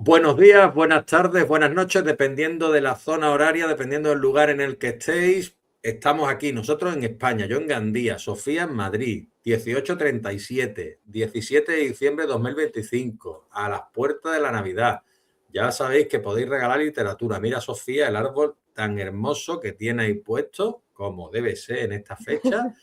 Buenos días, buenas tardes, buenas noches, dependiendo de la zona horaria, dependiendo del lugar en el que estéis. Estamos aquí, nosotros en España, yo en Gandía, Sofía en Madrid, 18:37, 17 de diciembre de 2025, a las puertas de la Navidad. Ya sabéis que podéis regalar literatura. Mira, Sofía, el árbol tan hermoso que tiene ahí puesto, como debe ser en esta fecha.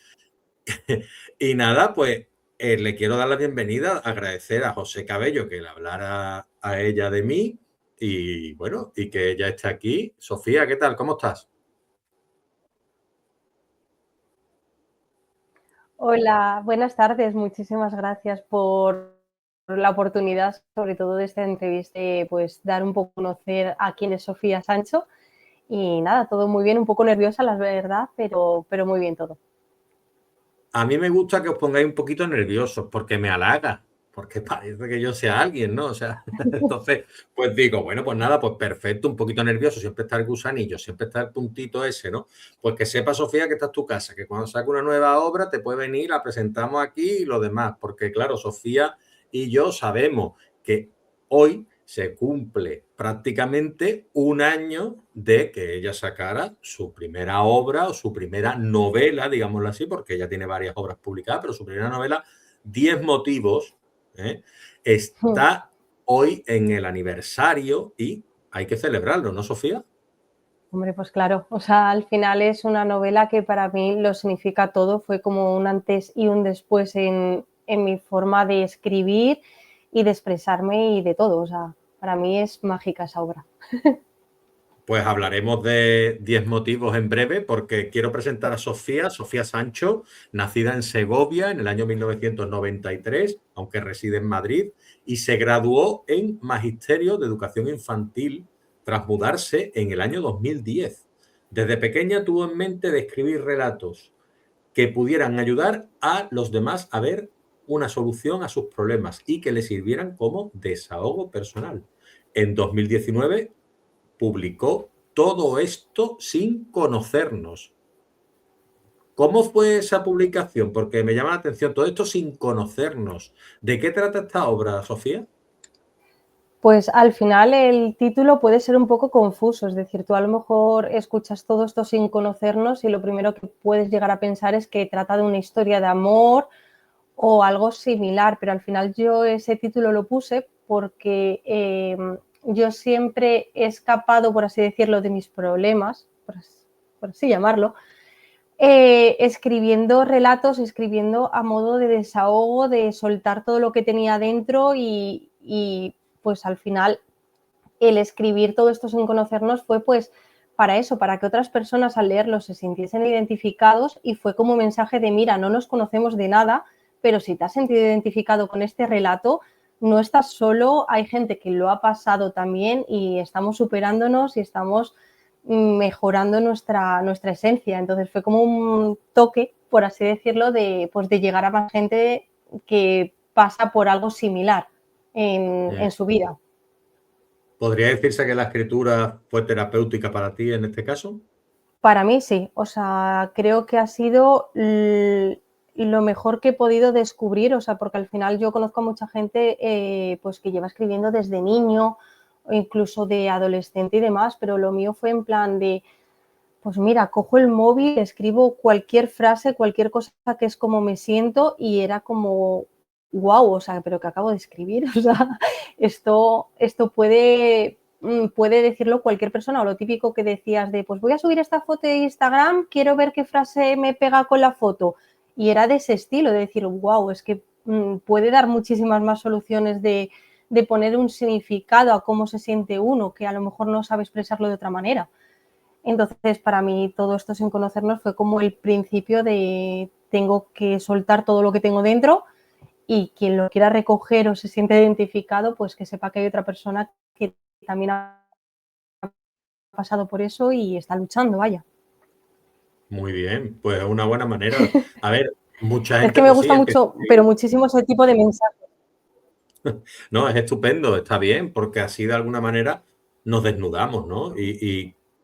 Y nada, pues le quiero dar la bienvenida, agradecer a José Cabello que le hablara a ella de mí y bueno, y que ella esté aquí. Sofía, ¿qué tal? ¿Cómo estás? Hola, buenas tardes. Muchísimas gracias por la oportunidad, sobre todo de esta entrevista, pues dar un poco a conocer a quién es Sofía Sancho. Y nada, todo muy bien, un poco nerviosa, la verdad, pero muy bien todo. A mí me gusta que os pongáis un poquito nerviosos porque me halaga, porque parece que yo sea alguien, ¿no? O sea, entonces, pues digo, bueno, pues nada, pues perfecto, un poquito nervioso, siempre está el gusanillo, siempre está el puntito ese, ¿no? Pues que sepa, Sofía, que esta es tu casa, que cuando saque una nueva obra te puede venir, la presentamos aquí y lo demás, porque claro, Sofía y yo sabemos que hoy se cumple prácticamente un año de que ella sacara su primera obra o su primera novela, digámoslo así, porque ella tiene varias obras publicadas, pero su primera novela, 10 motivos, ¿eh? Está hoy en el aniversario y hay que celebrarlo, ¿no, Sofía? Hombre, pues claro, o sea, al final es una novela que para mí lo significa todo, fue como un antes y un después en mi forma de escribir y de expresarme y de todo, o sea, para mí es mágica esa obra. Pues hablaremos de 10 motivos en breve porque quiero presentar a Sofía, Sofía Sancho, nacida en Segovia en el año 1993, aunque reside en Madrid, y se graduó en Magisterio de Educación Infantil tras mudarse en el año 2010. Desde pequeña tuvo en mente de escribir relatos que pudieran ayudar a los demás a ver una solución a sus problemas y que le sirvieran como desahogo personal. En 2019 publicó Todo esto sin conocernos. ¿Cómo fue esa publicación? Porque me llama la atención, todo esto sin conocernos. ¿De qué trata esta obra, Sofía? Pues al final el título puede ser un poco confuso, es decir, tú a lo mejor escuchas todo esto sin conocernos y lo primero que puedes llegar a pensar es que trata de una historia de amor o algo similar, pero al final yo ese título lo puse porque yo siempre he escapado, por así decirlo, de mis problemas, por así llamarlo, escribiendo relatos, escribiendo a modo de desahogo, de soltar todo lo que tenía dentro y pues al final el escribir todo esto sin conocernos fue pues para eso, para que otras personas al leerlo se sintiesen identificados y fue como un mensaje de mira, no nos conocemos de nada, pero si te has sentido identificado con este relato, no estás solo, hay gente que lo ha pasado también y estamos superándonos y estamos mejorando nuestra esencia. Entonces fue como un toque, por así decirlo, pues de llegar a más gente que pasa por algo similar en su vida. ¿Podría decirse que la escritura fue terapéutica para ti en este caso? Para mí sí, o sea, creo que ha sido lo mejor que he podido descubrir, o sea, porque al final yo conozco a mucha gente pues que lleva escribiendo desde niño o incluso de adolescente y demás, pero lo mío fue en plan de, pues mira, cojo el móvil, escribo cualquier frase, cualquier cosa que es como me siento y era como, wow, o sea, pero que acabo de escribir, o sea, esto puede decirlo cualquier persona, o lo típico que decías de, pues voy a subir esta foto de Instagram, quiero ver qué frase me pega con la foto. Y era de ese estilo, de decir, wow, es que puede dar muchísimas más soluciones de poner un significado a cómo se siente uno, que a lo mejor no sabe expresarlo de otra manera. Entonces, para mí, todo esto sin conocernos fue como el principio de tengo que soltar todo lo que tengo dentro y quien lo quiera recoger o se siente identificado, pues que sepa que hay otra persona que también ha pasado por eso y está luchando, vaya. Muy bien, pues es una buena manera. A ver, mucha Es gente, que me pues sí, gusta empieza. mucho, pero muchísimo ese tipo de mensajes. No, es estupendo, está bien, porque así de alguna manera nos desnudamos, ¿no?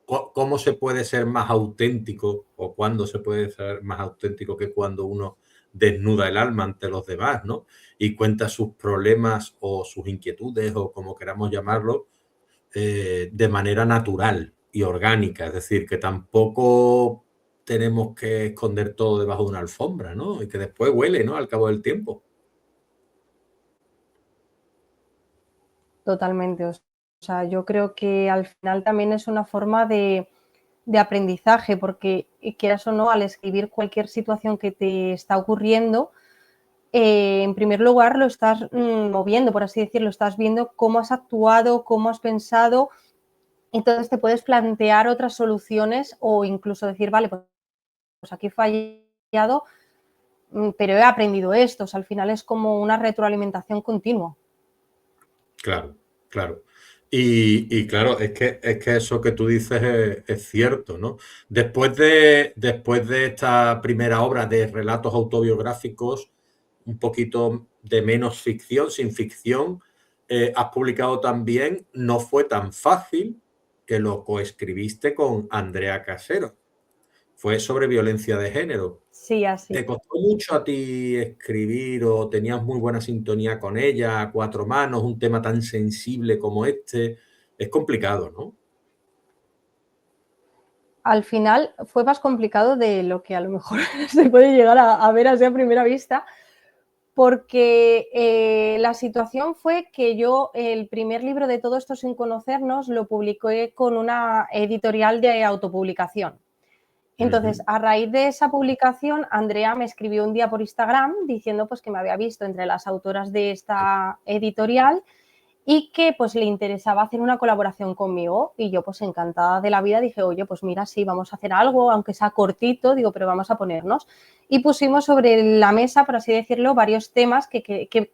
¿Cómo se puede ser más auténtico o cuándo se puede ser más auténtico que cuando uno desnuda el alma ante los demás, ¿no? Y cuenta sus problemas o sus inquietudes o como queramos llamarlo, de manera natural y orgánica. Es decir, que tampoco tenemos que esconder todo debajo de una alfombra, ¿no? Y que después huele, ¿no? Al cabo del tiempo. Totalmente. O sea, yo creo que al final también es una forma de aprendizaje, porque quieras o no, al escribir cualquier situación que te está ocurriendo, en primer lugar lo estás moviendo, por así decirlo, estás viendo cómo has actuado, cómo has pensado, entonces te puedes plantear otras soluciones o incluso decir, vale, pues aquí he fallado, pero he aprendido esto. O sea, al final es como una retroalimentación continua. Claro, claro. Y claro, es que eso que tú dices es cierto, ¿no? Después de esta primera obra de relatos autobiográficos, un poquito de menos ficción, sin ficción, has publicado también No fue tan fácil, que lo coescribiste con Andrea Casero. Fue sobre violencia de género. Sí, así. ¿Te costó mucho a ti escribir o tenías muy buena sintonía con ella a cuatro manos, un tema tan sensible como este? Es complicado, ¿no? Al final fue más complicado de lo que a lo mejor se puede llegar a ver así a primera vista, porque la situación fue que yo el primer libro de Todo esto sin conocernos lo publiqué con una editorial de autopublicación. Entonces, Ujú. a raíz de esa publicación, Andrea me escribió un día por Instagram diciendo pues que me había visto entre las autoras de esta editorial y que pues le interesaba hacer una colaboración conmigo, y yo pues encantada de la vida dije, oye, pues mira, sí, vamos a hacer algo, aunque sea cortito, digo, pero vamos a ponernos. Y pusimos sobre la mesa, por así decirlo, varios temas que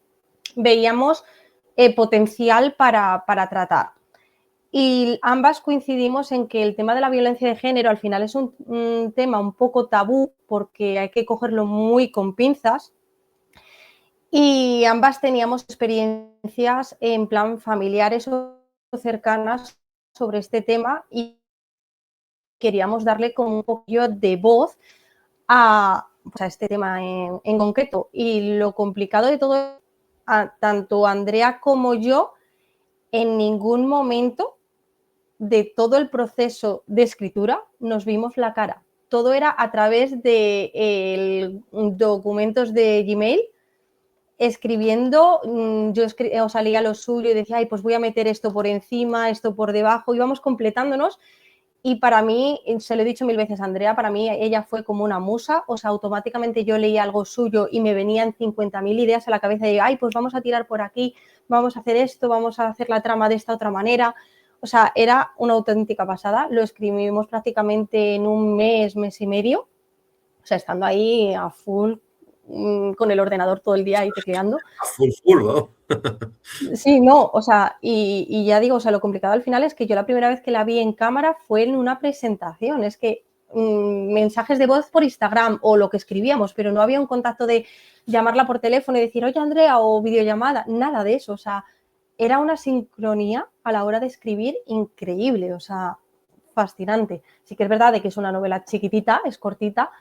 veíamos potencial para tratar. Y ambas coincidimos en que el tema de la violencia de género al final es un tema un poco tabú, porque hay que cogerlo muy con pinzas, y ambas teníamos experiencias en plan familiares o cercanas sobre este tema, y queríamos darle como un poquillo de voz pues a este tema en concreto. Y lo complicado de todo, tanto Andrea como yo, en ningún momento de todo el proceso de escritura nos vimos la cara. Todo era a través de documentos de Gmail, escribiendo. Yo salía lo suyo y decía, ay, pues voy a meter esto por encima, esto por debajo, íbamos completándonos. Y para mí, se lo he dicho mil veces a Andrea, para mí ella fue como una musa. O sea, automáticamente yo leía algo suyo y me venían 50.000 ideas a la cabeza de, ay, pues vamos a tirar por aquí, vamos a hacer esto, vamos a hacer la trama de esta otra manera. O sea, era una auténtica pasada. Lo escribimos prácticamente en un mes, mes y medio. O sea, estando ahí a full, con el ordenador todo el día ahí tecleando. A full, full, ¿no? Sí, no, o sea, y ya digo, o sea, lo complicado al final es que yo la primera vez que la vi en cámara fue en una presentación. Es que mensajes de voz por Instagram o lo que escribíamos, pero no había un contacto de llamarla por teléfono y decir, oye, Andrea, o videollamada, nada de eso. O sea, era una sincronía a la hora de escribir increíble, o sea, fascinante. Sí que es verdad de que es una novela chiquitita, es cortita,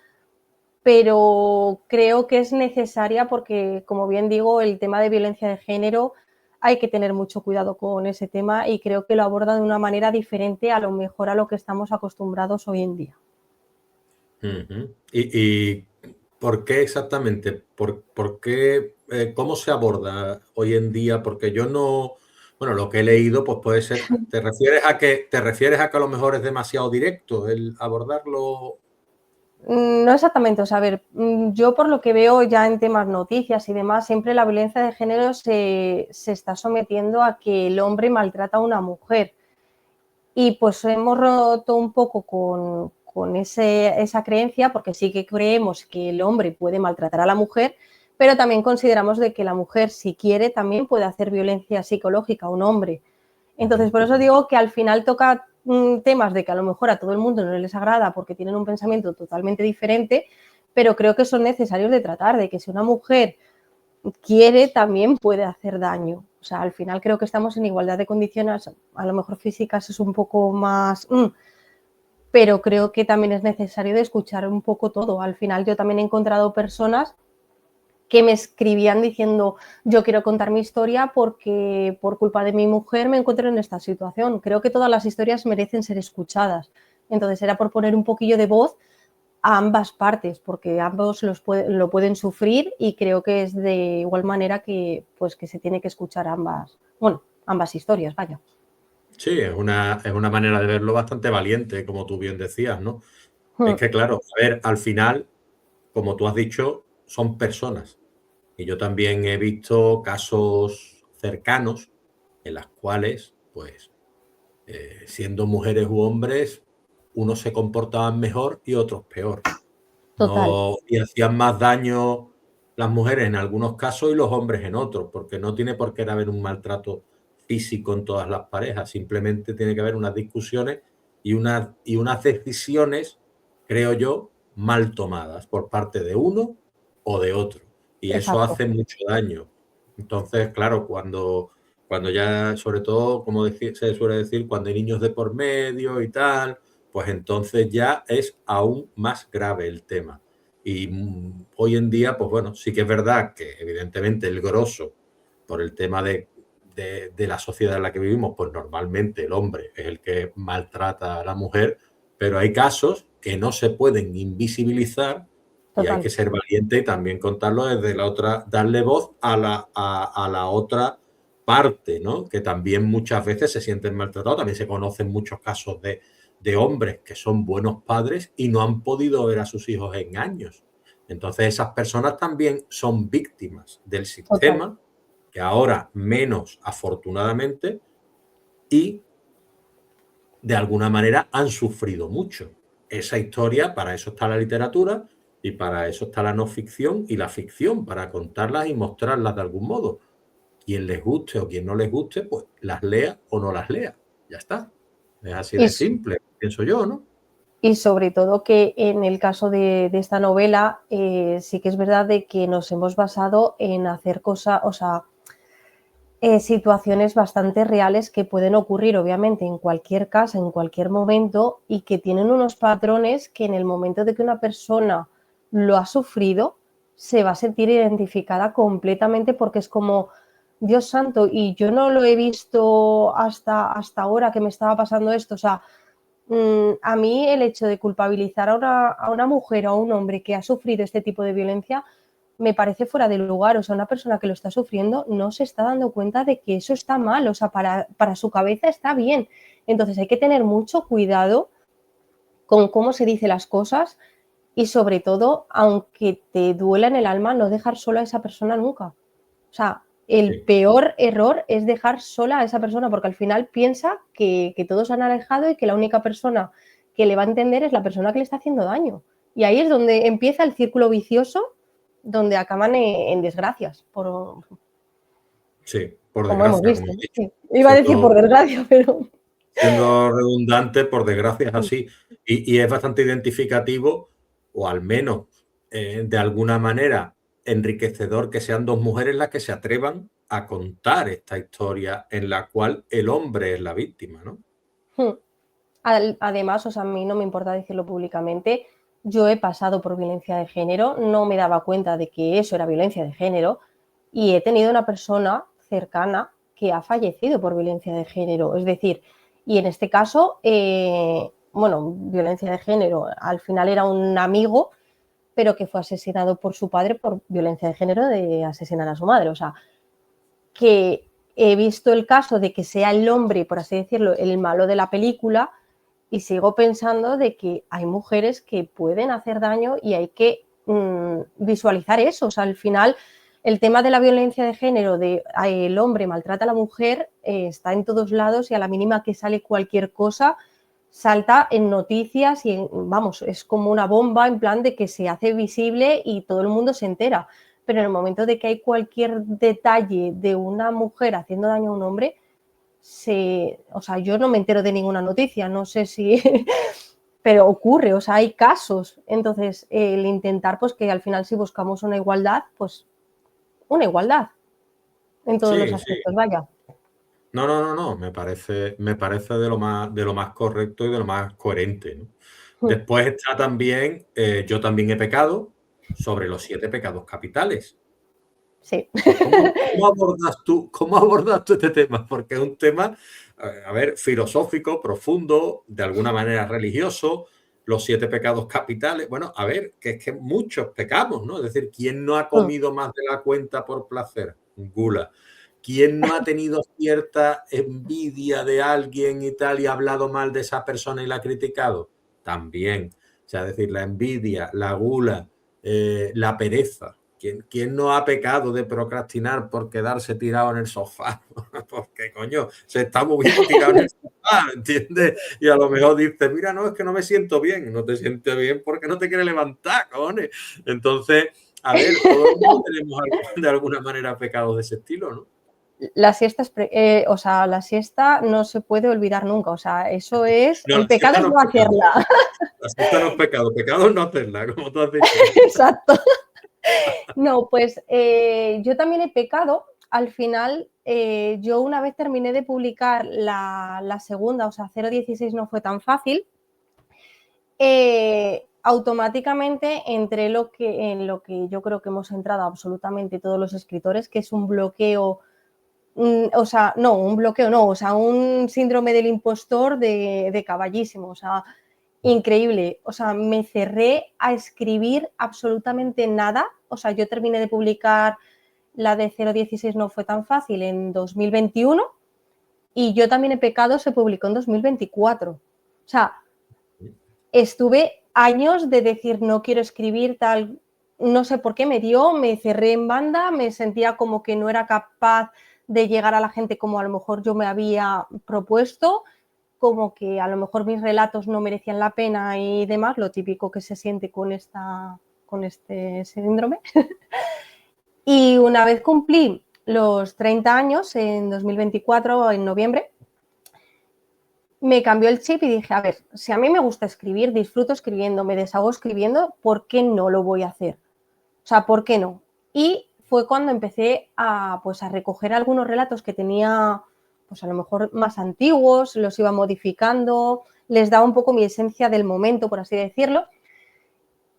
pero creo que es necesaria porque, como bien digo, el tema de violencia de género hay que tener mucho cuidado con ese tema, y creo que lo aborda de una manera diferente a lo mejor a lo que estamos acostumbrados hoy en día. Ujú. ¿Y por qué exactamente? ¿Por qué, cómo se aborda hoy en día? Porque yo no, bueno, lo que he leído, pues puede ser, ¿te refieres a que a lo mejor es demasiado directo el abordarlo? No exactamente, o sea, a ver, yo por lo que veo ya en temas noticias y demás, siempre la violencia de género se está sometiendo a que el hombre maltrata a una mujer. Y pues hemos roto un poco con esa creencia, porque sí que creemos que el hombre puede maltratar a la mujer, pero también consideramos de que la mujer, si quiere, también puede hacer violencia psicológica a un hombre. Entonces, Ujú. por eso digo que al final toca temas de que a lo mejor a todo el mundo no les agrada porque tienen un pensamiento totalmente diferente, pero creo que son necesarios de tratar, de que si una mujer quiere, también puede hacer daño. O sea, al final creo que estamos en igualdad de condiciones, a lo mejor físicas es un poco más, pero creo que también es necesario de escuchar un poco todo. Al final yo también he encontrado personas que me escribían diciendo, yo quiero contar mi historia porque por culpa de mi mujer me encuentro en esta situación. Creo que todas las historias merecen ser escuchadas. Entonces era por poner un poquillo de voz a ambas partes, porque ambos lo pueden sufrir y creo que es de igual manera que, pues, que se tiene que escuchar ambas historias, vaya. Sí, es una manera de verlo bastante valiente, como tú bien decías, ¿no? Es Mm, que, claro, a ver, al final, como tú has dicho, son personas. Y yo también he visto casos cercanos en las cuales, pues, siendo mujeres u hombres, unos se comportaban mejor y otros peor. total, No, y hacían más daño las mujeres en algunos casos y los hombres en otros, porque no tiene por qué haber un maltrato físico en todas las parejas, simplemente tiene que haber unas discusiones y unas decisiones, creo yo, mal tomadas por parte de uno o de otro. Y eso exacto, hace mucho daño. Entonces, claro, cuando ya, sobre todo, como se suele decir, cuando hay niños de por medio y tal, pues entonces ya es aún más grave el tema. Y hoy en día, pues bueno, sí que es verdad que evidentemente el grosso, por el tema de la sociedad en la que vivimos, pues normalmente el hombre es el que maltrata a la mujer, pero hay casos que no se pueden invisibilizar y hay total. que ser valiente y también contarlo desde la otra, darle voz a la otra parte, ¿no? Que también muchas veces se sienten maltratados. También se conocen muchos casos de hombres que son buenos padres y no han podido ver a sus hijos en años. Entonces esas personas también son víctimas del Total, sistema, que ahora menos afortunadamente, y de alguna manera han sufrido mucho. Esa historia, para eso está la literatura y para eso está la no ficción y la ficción, para contarlas y mostrarlas de algún modo. Quien les guste o quien no les guste, pues las lea o no las lea. Ya está. Es así y, de s- simple, pienso yo, ¿no? y sobre todo que en el caso de esta novela, sí que es verdad de que nos hemos basado en hacer cosas, o sea, situaciones bastante reales que pueden ocurrir, obviamente, en cualquier casa, en cualquier momento, y que tienen unos patrones que en el momento de que una persona lo ha sufrido, se va a sentir identificada completamente porque es como, Dios santo, y yo no lo he visto hasta ahora que me estaba pasando esto. O sea, a mí el hecho de culpabilizar a una mujer o a un hombre que ha sufrido este tipo de violencia me parece fuera de lugar. O sea, una persona que lo está sufriendo no se está dando cuenta de que eso está mal. O sea, para su cabeza está bien. Entonces hay que tener mucho cuidado con cómo se dice las cosas y sobre todo, aunque te duela en el alma, no dejar sola a esa persona nunca. O sea, el Sí, peor error es dejar sola a esa persona porque al final piensa que todos se han alejado y que la única persona que le va a entender es la persona que le está haciendo daño. Y ahí es donde empieza el círculo vicioso, donde acaban en desgracias, sí, por como hemos desgracia, como visto. he dicho. Sí. Iba a decir Siendo, por desgracia, pero siendo redundante, por desgracia es así. Y es bastante identificativo, o al menos de alguna manera enriquecedor, que sean dos mujeres las que se atrevan a contar esta historia en la cual el hombre es la víctima, ¿no? además, o sea, a mí no me importa decirlo públicamente, yo he pasado por violencia de género, no me daba cuenta de que eso era violencia de género y he tenido una persona cercana que ha fallecido por violencia de género. Es decir, y en este caso, bueno, violencia de género, al final era un amigo, pero que fue asesinado por su padre por violencia de género de asesinar a su madre. O sea, que he visto el caso de que sea el hombre, por así decirlo, el malo de la película y sigo pensando de que hay mujeres que pueden hacer daño y hay que visualizar eso. O sea, al final el tema de la violencia de género, de el hombre maltrata a la mujer, está en todos lados y a la mínima que sale cualquier cosa, salta en noticias y vamos, es como una bomba en plan de que se hace visible y todo el mundo se entera. Pero en el momento de que hay cualquier detalle de una mujer haciendo daño a un hombre, o sea, yo no me entero de ninguna noticia, no sé si, pero ocurre, o sea, hay casos. Entonces, el intentar, pues que al final si buscamos una igualdad, pues una igualdad en todos los Sí, sí. aspectos, vaya. No, no, no, no. Me parece de lo más correcto y de lo más coherente, ¿no? Después está también, yo también he pecado sobre los 7 pecados capitales. Sí. Cómo abordas tú este tema? Porque es un tema, a ver, filosófico, profundo, de alguna manera religioso, los 7 pecados capitales. Bueno, a ver, que es que muchos pecamos, ¿no? Es decir, ¿quién no ha Mm. comido más de la cuenta por placer? Gula. ¿Quién no ha tenido cierta envidia de alguien y tal y ha hablado mal de esa persona y la ha criticado? También. O sea, es decir, la envidia, la gula, la pereza. ¿Quién no ha pecado de procrastinar por quedarse tirado en el sofá? Porque, coño, se está muy bien tirado en el sofá, ¿entiendes? Y a lo mejor dices, mira, no, es que no me siento bien. No te sientes bien porque no te quieres levantar, cojones. Entonces, a ver, todo el mundo tenemos de alguna manera pecados de ese estilo, ¿no? La siesta o sea, la siesta no se puede olvidar nunca. O sea, eso es. No, El la pecado siesta es no es no pecado. hacerla. La siesta no es pecado. Pecado es no hacerla, como tú has dicho. Exacto. No, pues yo también he pecado. Al final, yo una vez terminé de publicar la segunda, o sea, 016 no fue tan fácil. Automáticamente entré en lo que yo creo que hemos entrado absolutamente todos los escritores, que es un bloqueo, o sea, no, un bloqueo no, o sea, un síndrome del impostor de caballísimo, o sea, increíble. O sea, me cerré a escribir absolutamente nada. O sea, yo terminé de publicar la de 016 no fue tan fácil en 2021 y Yo también he pecado se publicó en 2024. O sea, estuve años de decir no quiero escribir tal, no sé por qué me cerré en banda, me sentía como que no era capaz de llegar a la gente como a lo mejor yo me había propuesto, como que a lo mejor mis relatos no merecían la pena y demás, lo típico que se siente con este síndrome. Y una vez cumplí los 30 años, en 2024, en noviembre, me cambió el chip y dije, a ver, si a mí me gusta escribir, disfruto escribiendo, me desahogo escribiendo, ¿por qué no lo voy a hacer? O sea, ¿por qué no? Y fue cuando empecé pues, a recoger algunos relatos que tenía, pues a lo mejor más antiguos, los iba modificando, les daba un poco mi esencia del momento, por así decirlo,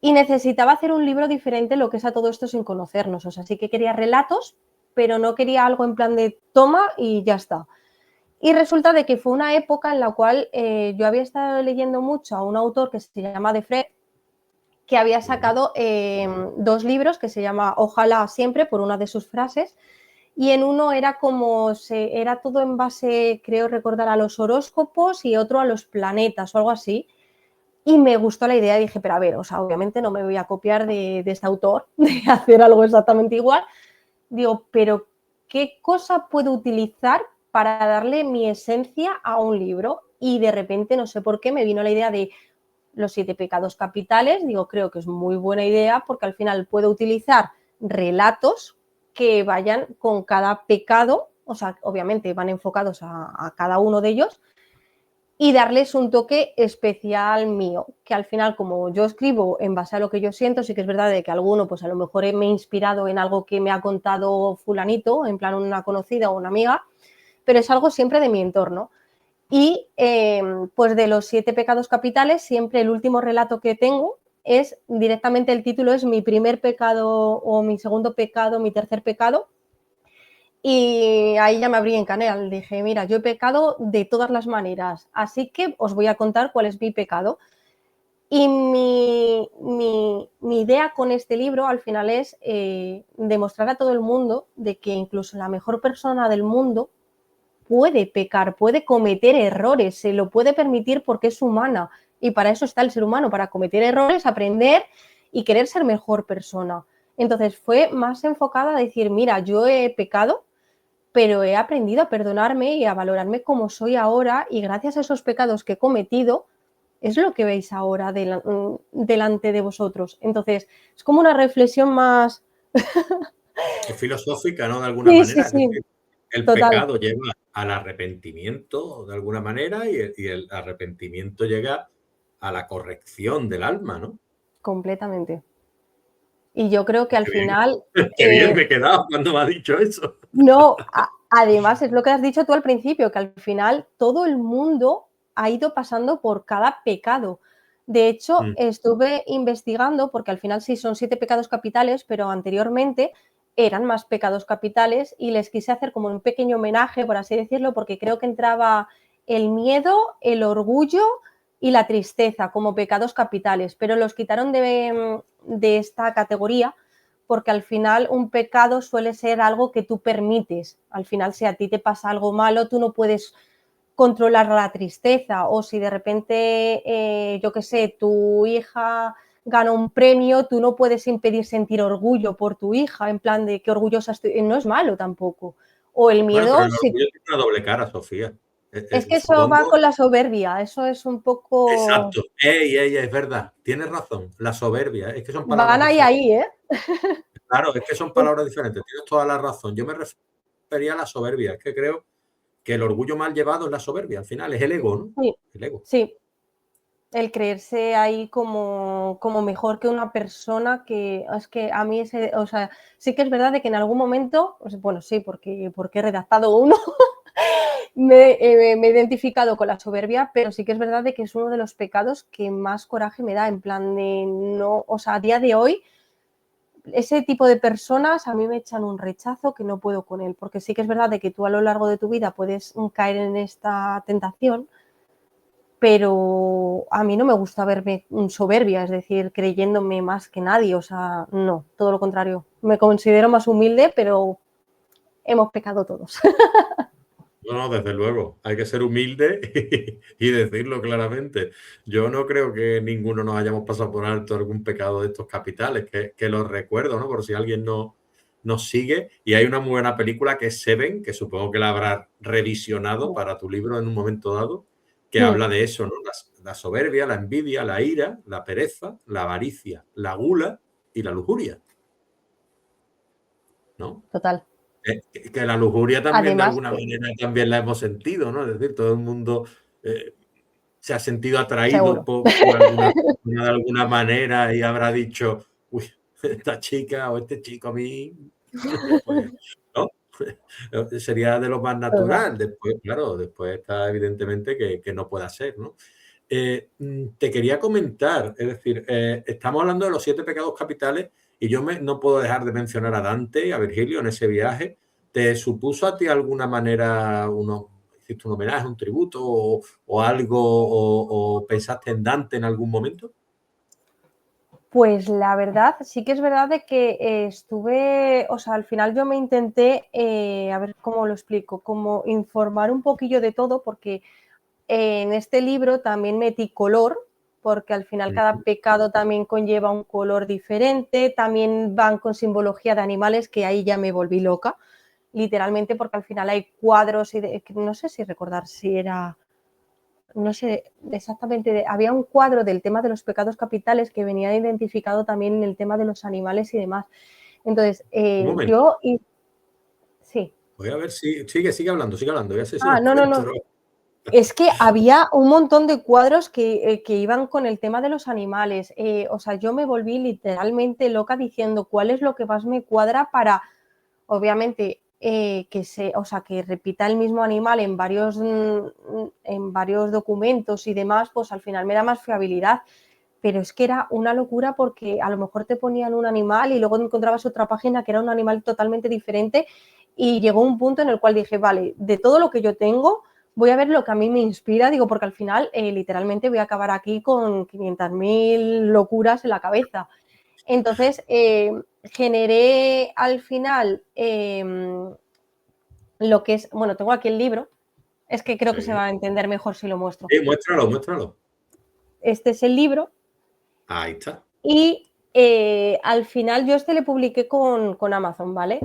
y necesitaba hacer un libro diferente lo que es a todo esto sin conocernos. O sea, sí que quería relatos, pero no quería algo en plan de toma y ya está. Y resulta de que fue una época en la cual yo había estado leyendo mucho a un autor que se llama De Fred, que había sacado 2 libros que se llama Ojalá siempre, por una de sus frases, y en uno era como, era todo en base, creo recordar, a los horóscopos y otro a los planetas o algo así. Y me gustó la idea y dije, pero a ver, o sea, obviamente no me voy a copiar de este autor, de hacer algo exactamente igual. Digo, pero ¿qué cosa puedo utilizar para darle mi esencia a un libro? Y de repente, no sé por qué, me vino la idea de los 7 pecados capitales. Digo, creo que es muy buena idea porque al final puedo utilizar relatos que vayan con cada pecado, o sea, obviamente van enfocados a cada uno de ellos, y darles un toque especial mío, que al final, como yo escribo en base a lo que yo siento, sí que es verdad de que alguno, pues a lo mejor me he inspirado en algo que me ha contado fulanito, en plan una conocida o una amiga, pero es algo siempre de mi entorno. Y pues de los 7 pecados capitales, siempre el último relato que tengo es directamente, el título es mi primer pecado o mi segundo pecado, mi tercer pecado. Y ahí ya me abrí en canal. Dije, mira, yo he pecado de todas las maneras, así que os voy a contar cuál es mi pecado. Y mi idea con este libro al final es demostrar a todo el mundo de que incluso la mejor persona del mundo puede pecar, puede cometer errores, se lo puede permitir porque es humana. Y para eso está el ser humano, para cometer errores, aprender y querer ser mejor persona. Entonces fue más enfocada a decir, mira, yo he pecado, pero he aprendido a perdonarme y a valorarme como soy ahora, y gracias a esos pecados que he cometido es lo que veis ahora delante de vosotros. Entonces, es como una reflexión más... Es filosófica, ¿no? De alguna Sí, sí, manera. Es sí, decir, el total, pecado lleva al arrepentimiento de alguna manera y el arrepentimiento llega a la corrección del alma, ¿no? completamente. Y yo creo que al Qué bien, final... qué bien me he quedado cuando me ha dicho eso. No, además es lo que has dicho tú al principio, que al final todo el mundo ha ido pasando por cada pecado. De hecho, Mm, estuve investigando, porque al final sí son 7 pecados capitales, pero anteriormente eran más pecados capitales y les quise hacer como un pequeño homenaje, por así decirlo, porque creo que entraba el miedo, el orgullo y la tristeza como pecados capitales, pero los quitaron de esta categoría porque al final un pecado suele ser algo que tú permites. Al final, si a ti te pasa algo malo, tú no puedes controlar la tristeza, o si de repente, yo qué sé, tu hija gana un premio, tú no puedes impedir sentir orgullo por tu hija, en plan de qué orgullosa estoy, no es malo tampoco. O el Bueno, pero miedo, el orgullo tiene una doble cara, Sofía. es que eso va Supongo. con la soberbia, eso es un poco... Exacto. Ey, es verdad. Tienes razón. La soberbia. Es que son palabras Van diferentes. ahí, ¿eh? Claro, es que son palabras diferentes. Tienes toda la razón. Yo me refería a la soberbia. Es que creo que el orgullo mal llevado es la soberbia. Al final es el ego, ¿no? Sí, El ego. sí, el creerse ahí como mejor que una persona que es que a mí ese, o sea, sí que es verdad de que en algún momento, bueno, sí, porque he redactado uno, me he identificado con la soberbia, pero sí que es verdad de que es uno de los pecados que más coraje me da, en plan de no, o sea, a día de hoy, ese tipo de personas a mí me echan un rechazo que no puedo con él, porque sí que es verdad de que tú a lo largo de tu vida puedes caer en esta tentación, pero a mí no me gusta verme soberbia, es decir, creyéndome más que nadie, o sea, no, todo lo contrario. Me considero más humilde, pero hemos pecado todos. No, desde luego. Hay que ser humilde y decirlo claramente. Yo no creo que ninguno nos hayamos pasado por alto algún pecado de estos capitales, que los recuerdo, ¿no? Por si alguien no nos sigue. Y hay una muy buena película que es Seven, que supongo que la habrás revisionado para tu libro en un momento dado, que habla de eso, ¿no? La soberbia, la envidia, la ira, la pereza, la avaricia, la gula y la lujuria, ¿no? Total. Que la lujuria también de Además, alguna manera también la hemos sentido, ¿no? Es decir, todo el mundo se ha sentido atraído seguro. por alguna persona de alguna manera y habrá dicho, uy, esta chica o este chico a mí, pues, ¿no? Sería de lo más Total. natural. Después, claro, después está evidentemente que no pueda ser, ¿no? Te quería comentar, es decir, estamos hablando de los 7 pecados capitales y yo no puedo dejar de mencionar a Dante y a Virgilio en ese viaje. ¿Te supuso a ti alguna manera, hiciste un homenaje, un tributo o algo, o pensaste en Dante en algún momento? Pues la verdad, sí que es verdad de que estuve, o sea, al final yo me intenté, a ver cómo lo explico, como informar un poquillo de todo, porque en este libro también metí color, porque al final cada pecado también conlleva un color diferente, también van con simbología de animales, que ahí ya me volví loca, literalmente, porque al final hay cuadros y no sé si recordar si era, no sé exactamente, había un cuadro del tema de los pecados capitales que venía identificado también en el tema de los animales y demás. Entonces, Un momento, yo, sí. voy a ver si sigue hablando, ya sé si lo No, no, encuentro. no. Es que había un montón de cuadros que iban con el tema de los animales. O sea, yo me volví literalmente loca diciendo cuál es lo que más me cuadra para, obviamente, que repita el mismo animal en varios documentos y demás, pues al final me da más fiabilidad. Pero es que era una locura porque a lo mejor te ponían un animal y luego encontrabas otra página que era un animal totalmente diferente y llegó un punto en el cual dije, vale, de todo lo que yo tengo, voy a ver lo que a mí me inspira, digo, porque al final literalmente voy a acabar aquí con 500.000 locuras en la cabeza. Entonces, generé al final lo que es, bueno, tengo aquí el libro, es que creo que se Sí. va a entender mejor si lo muestro. Sí, muéstralo. Este es el libro Ahí está. y al final yo le publiqué con Amazon, ¿vale?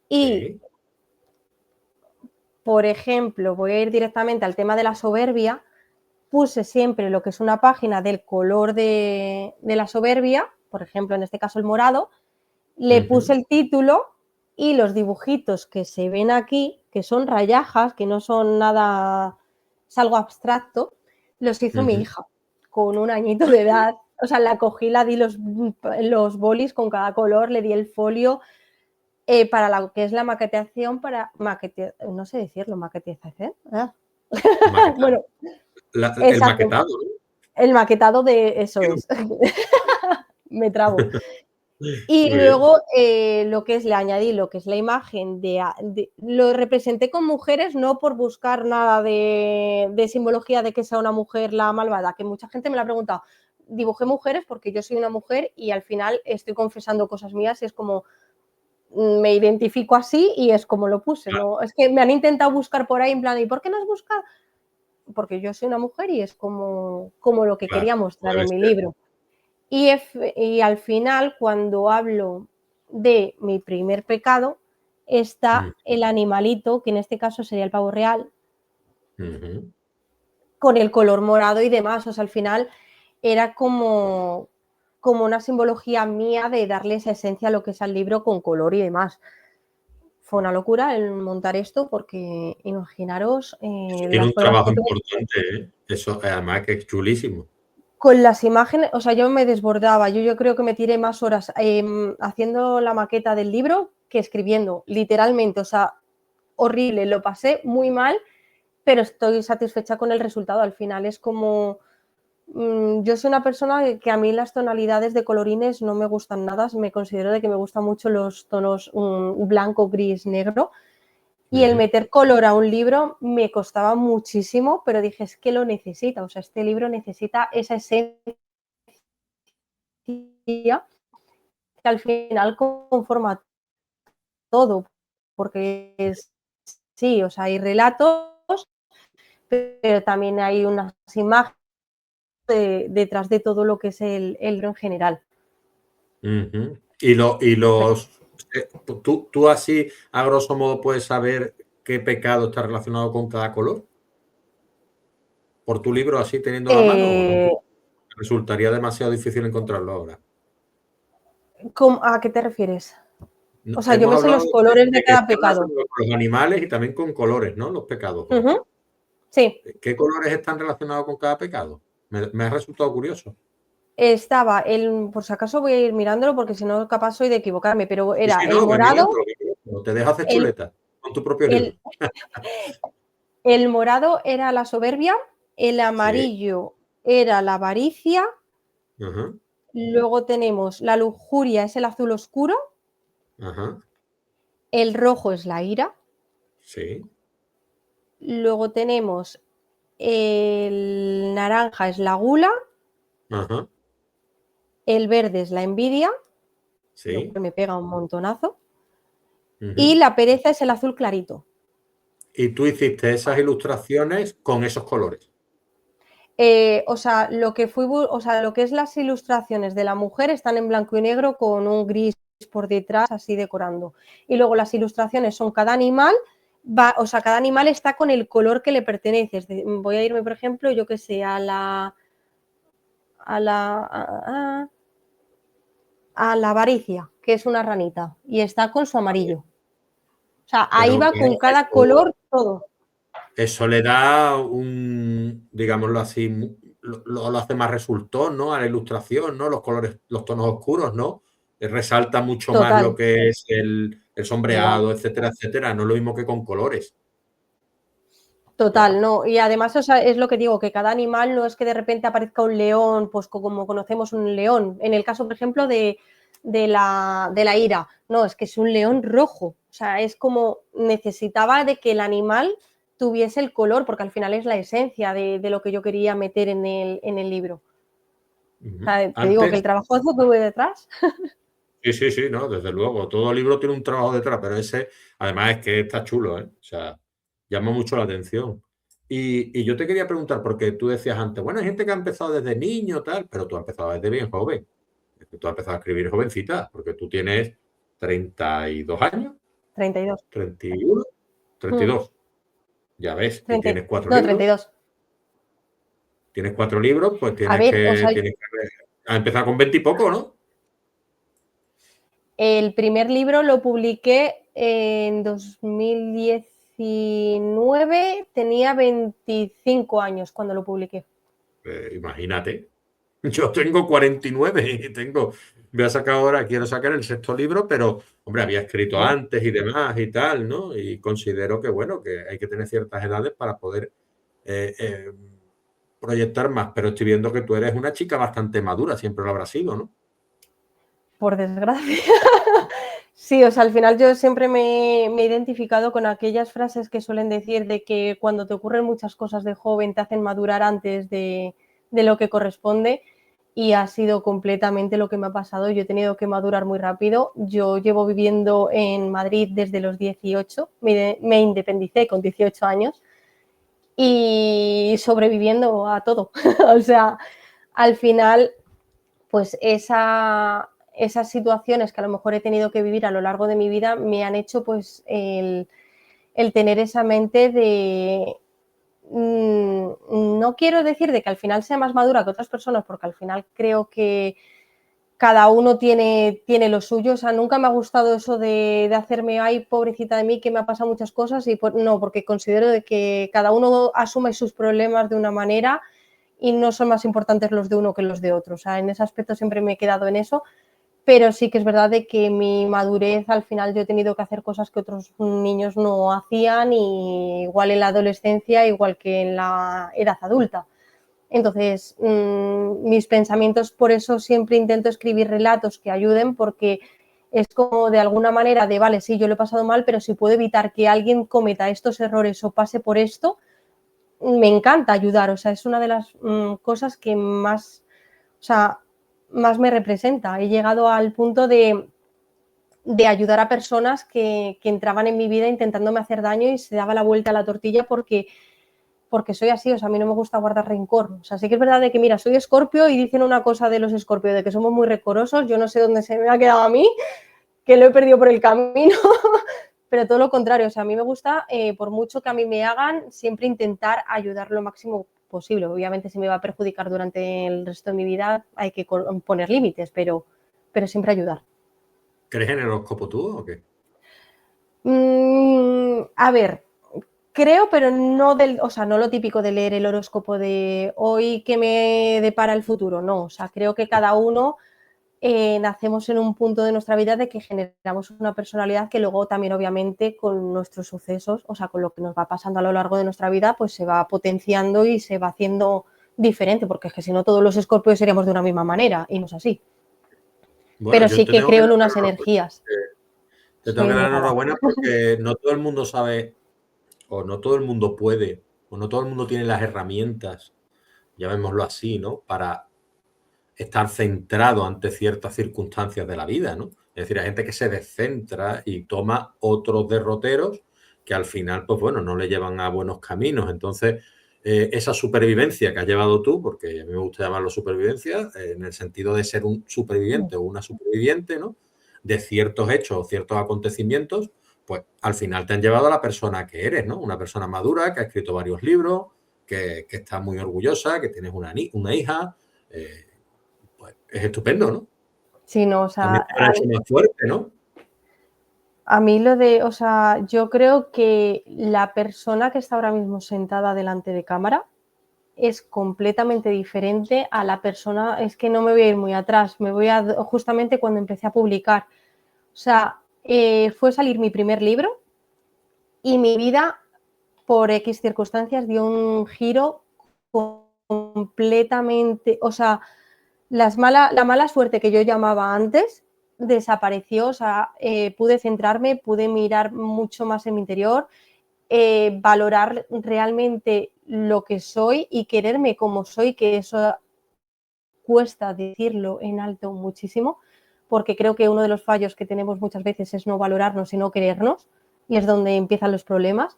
Y Sí. por ejemplo, voy a ir directamente al tema de la soberbia, puse siempre lo que es una página del color de la soberbia, por ejemplo, en este caso el morado, le puse el título y los dibujitos que se ven aquí, que son rayajas, que no son nada, es algo abstracto, los hizo mi hija con 1 añito de edad. O sea, la cogí, la di los bolis con cada color, le di el folio, para lo que es la maquetación, no sé decirlo, maquetización. Maquetado. Bueno, El exacto, maquetado, ¿no? el maquetado de eso es. Me trabo. Y Muy bien. luego lo que es, le añadí lo que es la imagen lo representé con mujeres, no por buscar nada de simbología de que sea una mujer la malvada, que mucha gente me lo ha preguntado. Dibujé mujeres porque yo soy una mujer y al final estoy confesando cosas mías y es como me identifico así y es como lo puse, Claro, ¿no? Es que me han intentado buscar por ahí en plan, ¿y por qué no has buscado? Porque yo soy una mujer y es como lo que claro, quería como mostrar debe en mi ser. libro. Y al final, cuando hablo de mi primer pecado, está Mm, el animalito, que en este caso sería el pavo real, ujú. con el color morado y demás. O sea, al final era como una simbología mía de darle esa esencia a lo que es el libro con color y demás. Fue una locura el montar esto porque imaginaros Eso tiene las un pruebas trabajo que tuve importante, ¿eh? Eso, además que es chulísimo. con las imágenes, o sea, yo me desbordaba, yo creo que me tiré más horas haciendo la maqueta del libro que escribiendo, literalmente, o sea, horrible, lo pasé muy mal, pero estoy satisfecha con el resultado, al final es como, yo soy una persona que a mí las tonalidades de colorines no me gustan nada, me considero de que me gustan mucho los tonos blanco, gris, negro, y el Ujú, meter color a un libro me costaba muchísimo, pero dije, es que lo necesita, o sea, este libro necesita esa esencia que al final conforma todo, porque es, sí, o sea, hay relatos, pero también hay unas imágenes detrás de todo lo que es el libro en general. ujú. Y los, tú así, a grosso modo, puedes saber qué pecado está relacionado con cada color por tu libro así teniendo a la mano o no. Eh, Resultaría demasiado difícil encontrarlo ahora. ¿A qué te refieres? No, O sea, yo hemos me sé hablado los colores de de que cada está pecado. relacionado con los animales y también con colores, ¿no? Los pecados. Uh -huh, sí, ¿Qué colores están relacionados con cada pecado? Me ha resultado curioso. estaba por si acaso voy a ir mirándolo porque si no capaz soy de equivocarme, pero Sí, era sí, el no, ve morado, mirándolo, ve mirándolo. Te dejo hacer el, chuleta con tu propio libro. el, el morado era la soberbia, el Sí, amarillo era la avaricia. ajá, Luego tenemos la lujuria, es el azul oscuro. ajá, El rojo es la ira. sí, Luego tenemos el naranja es la gula. ajá, El verde es la envidia, lo sí, cual me pega un montonazo. Y ujú. la pereza es el azul clarito. Y tú hiciste esas ilustraciones con esos colores. O sea, o sea, lo que es las ilustraciones de la mujer están en blanco y negro con un gris por detrás, así decorando. Y luego las ilustraciones son cada animal, o sea, cada animal está con el color que le pertenece. Voy a irme, por ejemplo, yo que sé, a la, a la avaricia, que es una ranita, y está con su Vale. amarillo. O sea, ahí Pero va claro, con cada color todo. eso le da un, digámoslo así, lo hace más resultón, ¿no? A la ilustración, ¿no? Los colores, los tonos oscuros, ¿no? Resalta mucho más lo Total, que es el total. sombreado, etcétera, etcétera. No es lo mismo que con colores. Total, Claro. no. Y además, o sea, es lo que digo, que cada animal no es que de repente aparezca un león, pues como conocemos un león. En el caso, por ejemplo, de la ira, no, es que es un león rojo. O sea, es como necesitaba de que el animal tuviese el color, porque al final es la esencia de lo que yo quería meter en el libro. O Ujú. sea, te digo que el Antes, trabajo que tuve detrás. sí, sí, sí, no, desde luego. Todo libro tiene un trabajo detrás, pero ese, además, es que está chulo, ¿eh? O sea, llama mucho la atención. Y yo te quería preguntar, porque tú decías antes, bueno, hay gente que ha empezado desde niño, tal, pero tú has empezado desde bien joven. Es que tú has empezado a escribir jovencita, porque tú tienes 32 años, 32. 31, treinta y Mm, dos. Ya ves, y 30, tienes cuatro no, libros. 32. Tienes 4 libros, pues A tienes ver, o que, sea, tienes que has empezado con 20 y poco, ¿no? el primer libro lo publiqué en 2019, tenía 25 años cuando lo publiqué. Imagínate. Yo tengo 49 y tengo, voy a sacar ahora, quiero sacar el sexto libro, pero, hombre, había escrito Bien. antes y demás y tal, ¿no? Y considero que, bueno, que hay que tener ciertas edades para poder eh, eh, proyectar más, pero estoy viendo que tú eres una chica bastante madura, siempre lo habrás sido, ¿no? por desgracia. Sí, o sea, al final yo siempre me he identificado con aquellas frases que suelen decir de que cuando te ocurren muchas cosas de joven te hacen madurar antes de lo que corresponde, y ha sido completamente lo que me ha pasado. Yo he tenido que madurar muy rápido. Yo llevo viviendo en Madrid desde los 18, me independicé con 18 años y sobreviviendo a todo. O sea, al final, pues esas situaciones que a lo mejor he tenido que vivir a lo largo de mi vida me han hecho pues el tener esa mente de, no quiero decir de que al final sea más madura que otras personas, porque al final creo que cada uno tiene lo suyo. O sea, nunca me ha gustado eso de hacerme, ay, pobrecita de mí, que me ha pasado muchas cosas, y no, porque considero de que cada uno asume sus problemas de una manera y no son más importantes los de uno que los de otro. O sea, en ese aspecto siempre me he quedado en eso, pero sí que es verdad de que mi madurez, al final yo he tenido que hacer cosas que otros niños no hacían, y igual en la adolescencia, igual que en la edad adulta. Entonces, mis pensamientos, por eso siempre intento escribir relatos que ayuden, porque es como de alguna manera de, vale, sí, yo lo he pasado mal, pero si puedo evitar que alguien cometa estos errores o pase por esto, me encanta ayudar. O sea, es una de las cosas que más, o sea, más me representa. He llegado al punto de ayudar a personas que entraban en mi vida intentándome hacer daño y se daba la vuelta a la tortilla porque soy así. O sea, a mí no me gusta guardar rencor. O sea, sí que es verdad de que, mira, soy Escorpio y dicen una cosa de los Escorpio, de que somos muy rencorosos. Yo no sé dónde se me ha quedado a mí, que lo he perdido por el camino, pero todo lo contrario. O sea, a mí me gusta, por mucho que a mí me hagan, siempre intentar ayudar lo máximo posible. Obviamente, si me va a perjudicar durante el resto de mi vida, hay que poner límites, pero siempre ayudar. ¿Crees en el horóscopo tú o qué? A ver, creo, pero no o sea, no lo típico de leer el horóscopo de hoy que me depara el futuro, no. O sea, creo que cada uno nacemos en un punto de nuestra vida de que generamos una personalidad que luego también, obviamente, con nuestros sucesos, o sea, con lo que nos va pasando a lo largo de nuestra vida, pues se va potenciando y se va haciendo diferente, porque es que si no, todos los escorpios seríamos de una misma manera, y no es así. Bueno, Pero yo sí te que tengo que creo en dar unas enhorabuena. energías. Te tengo Soy que dar enviada. enhorabuena porque no todo el mundo sabe, o no todo el mundo puede, o no todo el mundo tiene las herramientas, llamémoslo así, ¿no? Para estar centrado ante ciertas circunstancias de la vida, ¿no? Es decir, hay gente que se descentra y toma otros derroteros que al final, pues bueno, no le llevan a buenos caminos. Entonces, esa supervivencia que has llevado tú, porque a mí me gusta llamarlo supervivencia, en el sentido de ser un superviviente o una superviviente, ¿no? De ciertos hechos o ciertos acontecimientos, pues al final te han llevado a la persona que eres, ¿no? Una persona madura que ha escrito varios libros, que está muy orgullosa, que tienes una hija. Pues es estupendo, ¿no? Sí, no, o También sea, te habrá hecho más fuerte, ¿no? a mí o sea, yo creo que la persona que está ahora mismo sentada delante de cámara es completamente diferente a la persona, es que no me voy a ir muy atrás, me voy a justamente cuando empecé a publicar. O sea, fue salir mi primer libro y mi vida, por X circunstancias, dio un giro completamente. O sea, la mala suerte que yo llamaba antes desapareció. O sea, pude centrarme, pude mirar mucho más en mi interior, valorar realmente lo que soy y quererme como soy, que eso cuesta decirlo en alto muchísimo, porque creo que uno de los fallos que tenemos muchas veces es no valorarnos y no querernos, y es donde empiezan los problemas.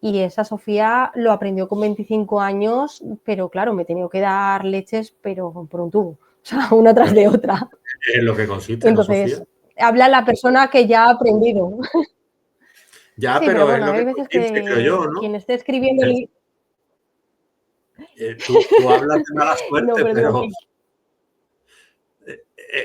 Y esa Sofía lo aprendió con 25 años, pero claro, me he tenido que dar leches, pero por un tubo, o sea, una tras de otra. Es en lo que consiste, ¿no, Entonces, Sofía? habla la persona que ya ha aprendido. Ya, Sí, pero pero es bueno, lo hay que veces consiste, creo yo, que ¿no? quien esté escribiendo Tú hablas de mala no, suerte, pero digo pero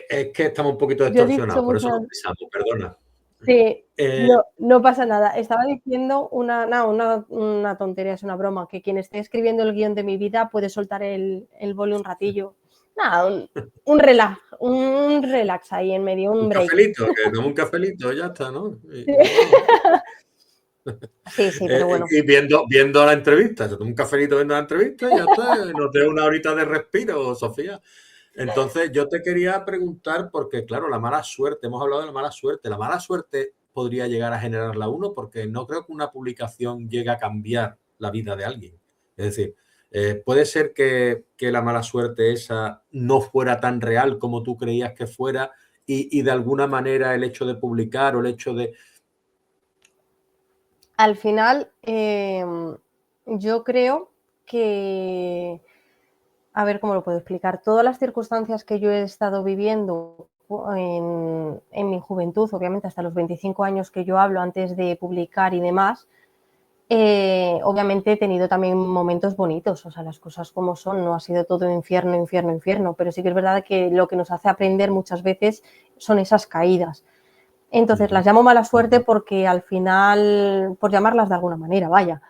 que es que estamos un poquito yo he dicho distorsionados, por eso muchas. nos pisamos, perdona. Sí, Eh, no, no pasa nada. Estaba diciendo una tontería, es una broma, que quien esté escribiendo el guión de mi vida puede soltar el boli un ratillo. Nada, un relax ahí en medio, un un break. cafelito, que tome un cafelito, ya está, ¿no? Sí, Y vámonos. sí, pero bueno. Y viendo la entrevista, se toma un cafelito viendo la entrevista y ya está, nos dé una horita de respiro, Sofía. Entonces, yo te quería preguntar, porque claro, la mala suerte, hemos hablado de la mala suerte podría llegar a generarla uno, porque no creo que una publicación llegue a cambiar la vida de alguien. Es decir, puede ser que la mala suerte esa no fuera tan real como tú creías que fuera y de alguna manera el hecho de publicar o el hecho de... Al final, yo creo que, a ver cómo lo puedo explicar, todas las circunstancias que yo he estado viviendo en mi juventud, obviamente hasta los 25 años que yo hablo antes de publicar y demás, obviamente he tenido también momentos bonitos, o sea, las cosas como son, no ha sido todo infierno, infierno, infierno, pero sí que es verdad que lo que nos hace aprender muchas veces son esas caídas. Entonces las llamo mala suerte porque al final, por llamarlas de alguna manera, vaya.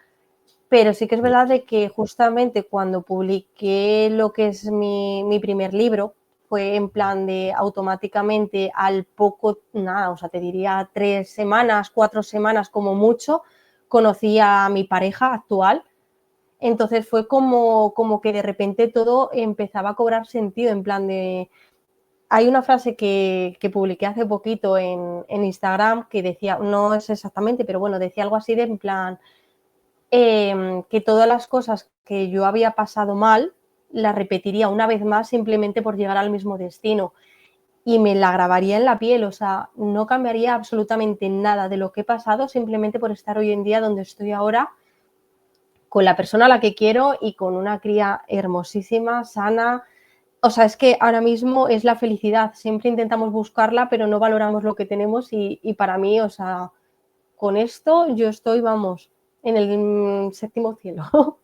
Pero sí que es verdad de que justamente cuando publiqué lo que es mi primer libro, fue en plan de automáticamente al poco, nada, o sea, te diría 3 semanas, 4 semanas como mucho, conocí a mi pareja actual. Entonces fue como que de repente todo empezaba a cobrar sentido, en plan de... Hay una frase que publiqué hace poquito en Instagram que decía, no es exactamente, pero bueno, decía algo así de en plan, que todas las cosas que yo había pasado mal las repetiría una vez más simplemente por llegar al mismo destino y me la grabaría en la piel, o sea, no cambiaría absolutamente nada de lo que he pasado simplemente por estar hoy en día donde estoy ahora con la persona a la que quiero y con una cría hermosísima, sana. O sea, es que ahora mismo es la felicidad. Siempre intentamos buscarla, pero no valoramos lo que tenemos y para mí, o sea, con esto yo estoy, vamos, en el séptimo cielo.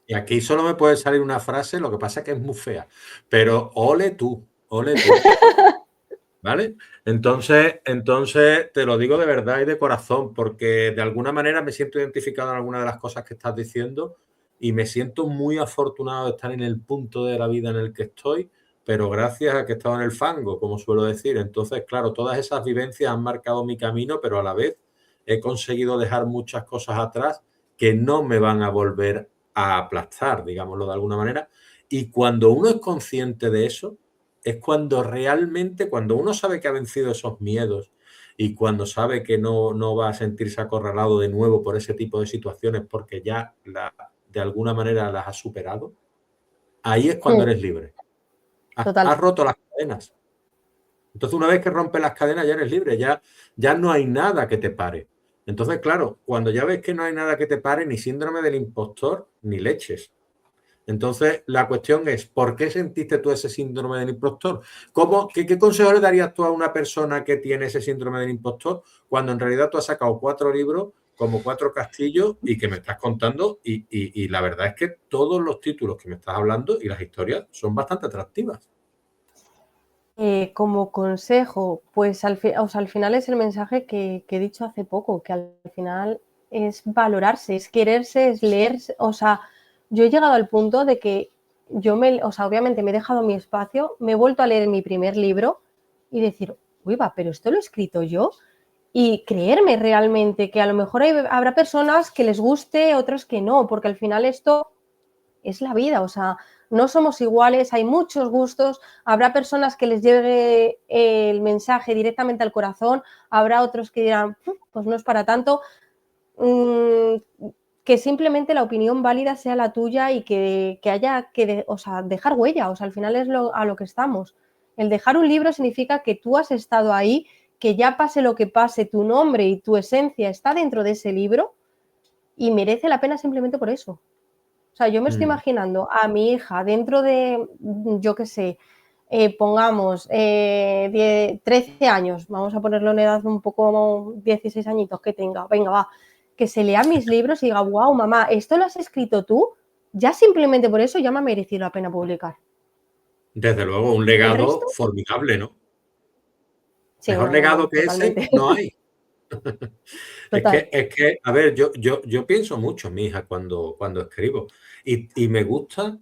Y aquí solo me puede salir una frase, lo que pasa es que es muy fea, pero ole tú. ¿Vale? Entonces te lo digo de verdad y de corazón, porque de alguna manera me siento identificado en alguna de las cosas que estás diciendo y me siento muy afortunado de estar en el punto de la vida en el que estoy, pero gracias a que he estado en el fango, como suelo decir. Entonces, claro, todas esas vivencias han marcado mi camino, pero a la vez he conseguido dejar muchas cosas atrás que no me van a volver a aplastar, digámoslo de alguna manera. Y cuando uno es consciente de eso, es cuando realmente, cuando uno sabe que ha vencido esos miedos y cuando sabe que no va a sentirse acorralado de nuevo por ese tipo de situaciones porque ya de alguna manera las ha superado, ahí es cuando eres libre. Total. Has roto las cadenas. Entonces, una vez que rompes las cadenas, ya eres libre, ya no hay nada que te pare. Entonces, claro, cuando ya ves que no hay nada que te pare, ni síndrome del impostor, ni leches. Entonces, la cuestión es, ¿por qué sentiste tú ese síndrome del impostor? ¿Qué consejo le darías tú a una persona que tiene ese síndrome del impostor cuando en realidad tú has sacado 4 libros, como 4 castillos y que me estás contando? Y la verdad es que todos los títulos que me estás hablando y las historias son bastante atractivas. Como consejo, pues o sea, al final es el mensaje que he dicho hace poco, que al final es valorarse, es quererse, es leerse. O sea, yo he llegado al punto de que o sea, obviamente me he dejado mi espacio, me he vuelto a leer mi primer libro y decir, uy, va, pero esto lo he escrito yo. Y creerme realmente que a lo mejor habrá personas que les guste, otras que no, porque al final esto es la vida, o sea, no somos iguales, hay muchos gustos, habrá personas que les llegue el mensaje directamente al corazón, habrá otros que dirán, pues no es para tanto, que simplemente la opinión válida sea la tuya y que haya que, o sea, dejar huella, o sea, al final es a lo que estamos. El dejar un libro significa que tú has estado ahí, que ya pase lo que pase, tu nombre y tu esencia está dentro de ese libro y merece la pena simplemente por eso. O sea, yo me estoy imaginando a mi hija dentro de, yo qué sé, pongamos 13 años, vamos a ponerlo en edad un poco 16 añitos que tenga, venga, va, que se lea mis libros y diga, wow, mamá, ¿esto lo has escrito tú? Ya simplemente por eso ya me ha merecido la pena publicar. Desde luego, un El legado resto, formidable, ¿no? sí, Mejor no, no, legado no, que ese totalmente, no hay. total. A ver, yo pienso mucho en mi hija cuando escribo y me gusta,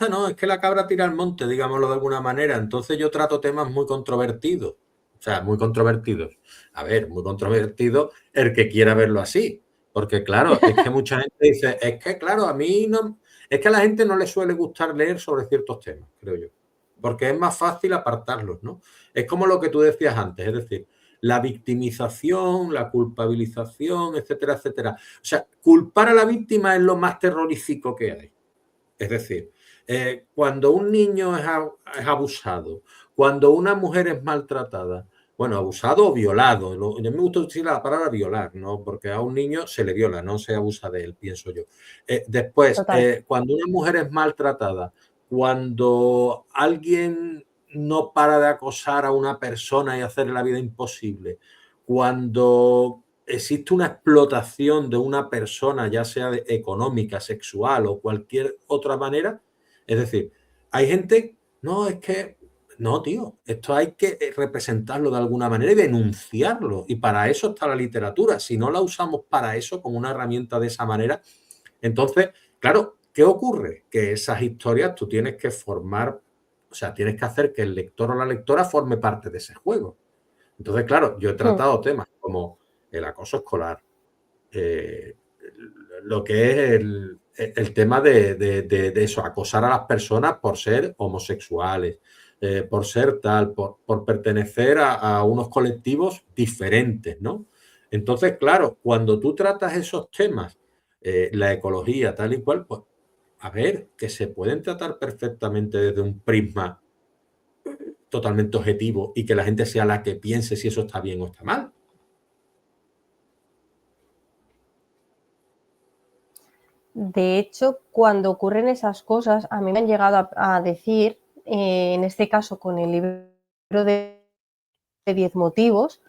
no, es que la cabra tira al monte, digámoslo de alguna manera, entonces yo trato temas muy controvertidos, o sea, muy controvertidos. A ver, muy controvertido el que quiera verlo así, porque claro, es que mucha gente dice, es que claro, a mí no, es que a la gente no le suele gustar leer sobre ciertos temas, creo yo. porque es más fácil apartarlos, ¿no? Es como lo que tú decías antes, es decir, la victimización, la culpabilización, etcétera, etcétera. O sea, culpar a la víctima es lo más terrorífico que hay. Es decir, cuando un niño es abusado, cuando una mujer es maltratada, bueno, abusado o violado, yo me gusta decir la palabra violar, ¿no? Porque a un niño se le viola, no se abusa de él, pienso yo. Después, Total. cuando una mujer es maltratada, cuando alguien no para de acosar a una persona y hacerle la vida imposible, cuando existe una explotación de una persona, ya sea económica, sexual o cualquier otra manera, es decir, hay gente, no, es que, no, tío, esto hay que representarlo de alguna manera y denunciarlo. Y para eso está la literatura. Si no la usamos para eso, como una herramienta de esa manera, entonces, claro, ¿qué ocurre? Que esas historias tú tienes que formar, o sea, tienes que hacer que el lector o la lectora forme parte de ese juego. Entonces, claro, yo he Hmm. tratado temas como el acoso escolar, eh, lo que es el tema de eso, acosar a las personas por ser homosexuales, por ser tal, por pertenecer a unos colectivos diferentes, ¿no? Entonces, claro, cuando tú tratas esos temas, la ecología, tal y cual, pues, a ver, que se pueden tratar perfectamente desde un prisma totalmente objetivo y que la gente sea la que piense si eso está bien o está mal. De hecho, cuando ocurren esas cosas, a mí me han llegado a decir, en este caso con el libro de 10 motivos,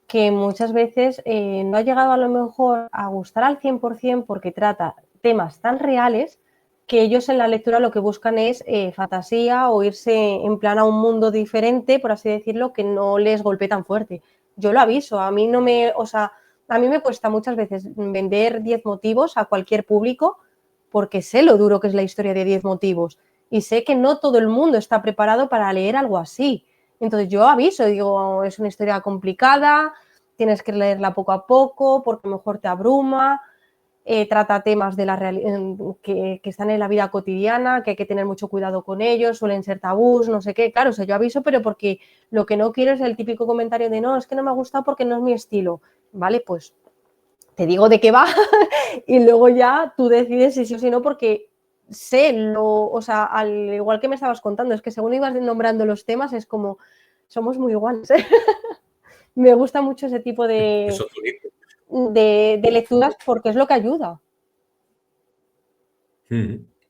que muchas veces no ha llegado a lo mejor a gustar al 100% porque trata temas tan reales que ellos en la lectura lo que buscan es fantasía o irse en plan a un mundo diferente, por así decirlo, que no les golpee tan fuerte. Yo lo aviso, a mí no me, o sea, a mí me cuesta muchas veces vender 10 motivos a cualquier público porque sé lo duro que es la historia de 10 motivos y sé que no todo el mundo está preparado para leer algo así. Entonces yo aviso, digo, es una historia complicada, tienes que leerla poco a poco porque a lo mejor te abruma, trata temas de la que están en la vida cotidiana, que hay que tener mucho cuidado con ellos, suelen ser tabús, no sé qué. Claro, o sea, yo aviso, pero porque lo que no quiero es el típico comentario de no, es que no me ha gustado porque no es mi estilo. Vale, pues te digo de qué va y luego ya tú decides si sí o si no, porque sé o sea, al igual que me estabas contando, es que según ibas nombrando los temas es como, somos muy iguales. Me gusta mucho ese tipo Eso es bonito. de lecturas porque es lo que ayuda.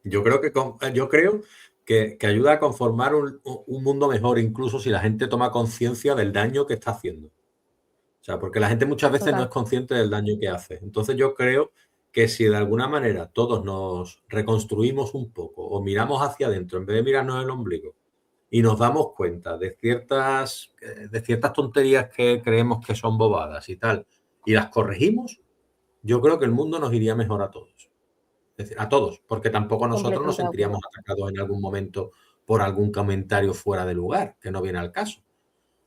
Yo creo que ayuda a conformar un mundo mejor, incluso si la gente toma conciencia del daño que está haciendo. O sea, porque la gente muchas veces no es Total. consciente del daño que hace. Entonces yo creo que si de alguna manera todos nos reconstruimos un poco o miramos hacia adentro en vez de mirarnos el ombligo y nos damos cuenta de ciertas tonterías que creemos que son bobadas y tal, y las corregimos, yo creo que el mundo nos iría mejor a todos. Es decir, a todos, porque tampoco nosotros nos Completamente de sentiríamos acuerdo. atacados en algún momento por algún comentario fuera de lugar, que no viene al caso.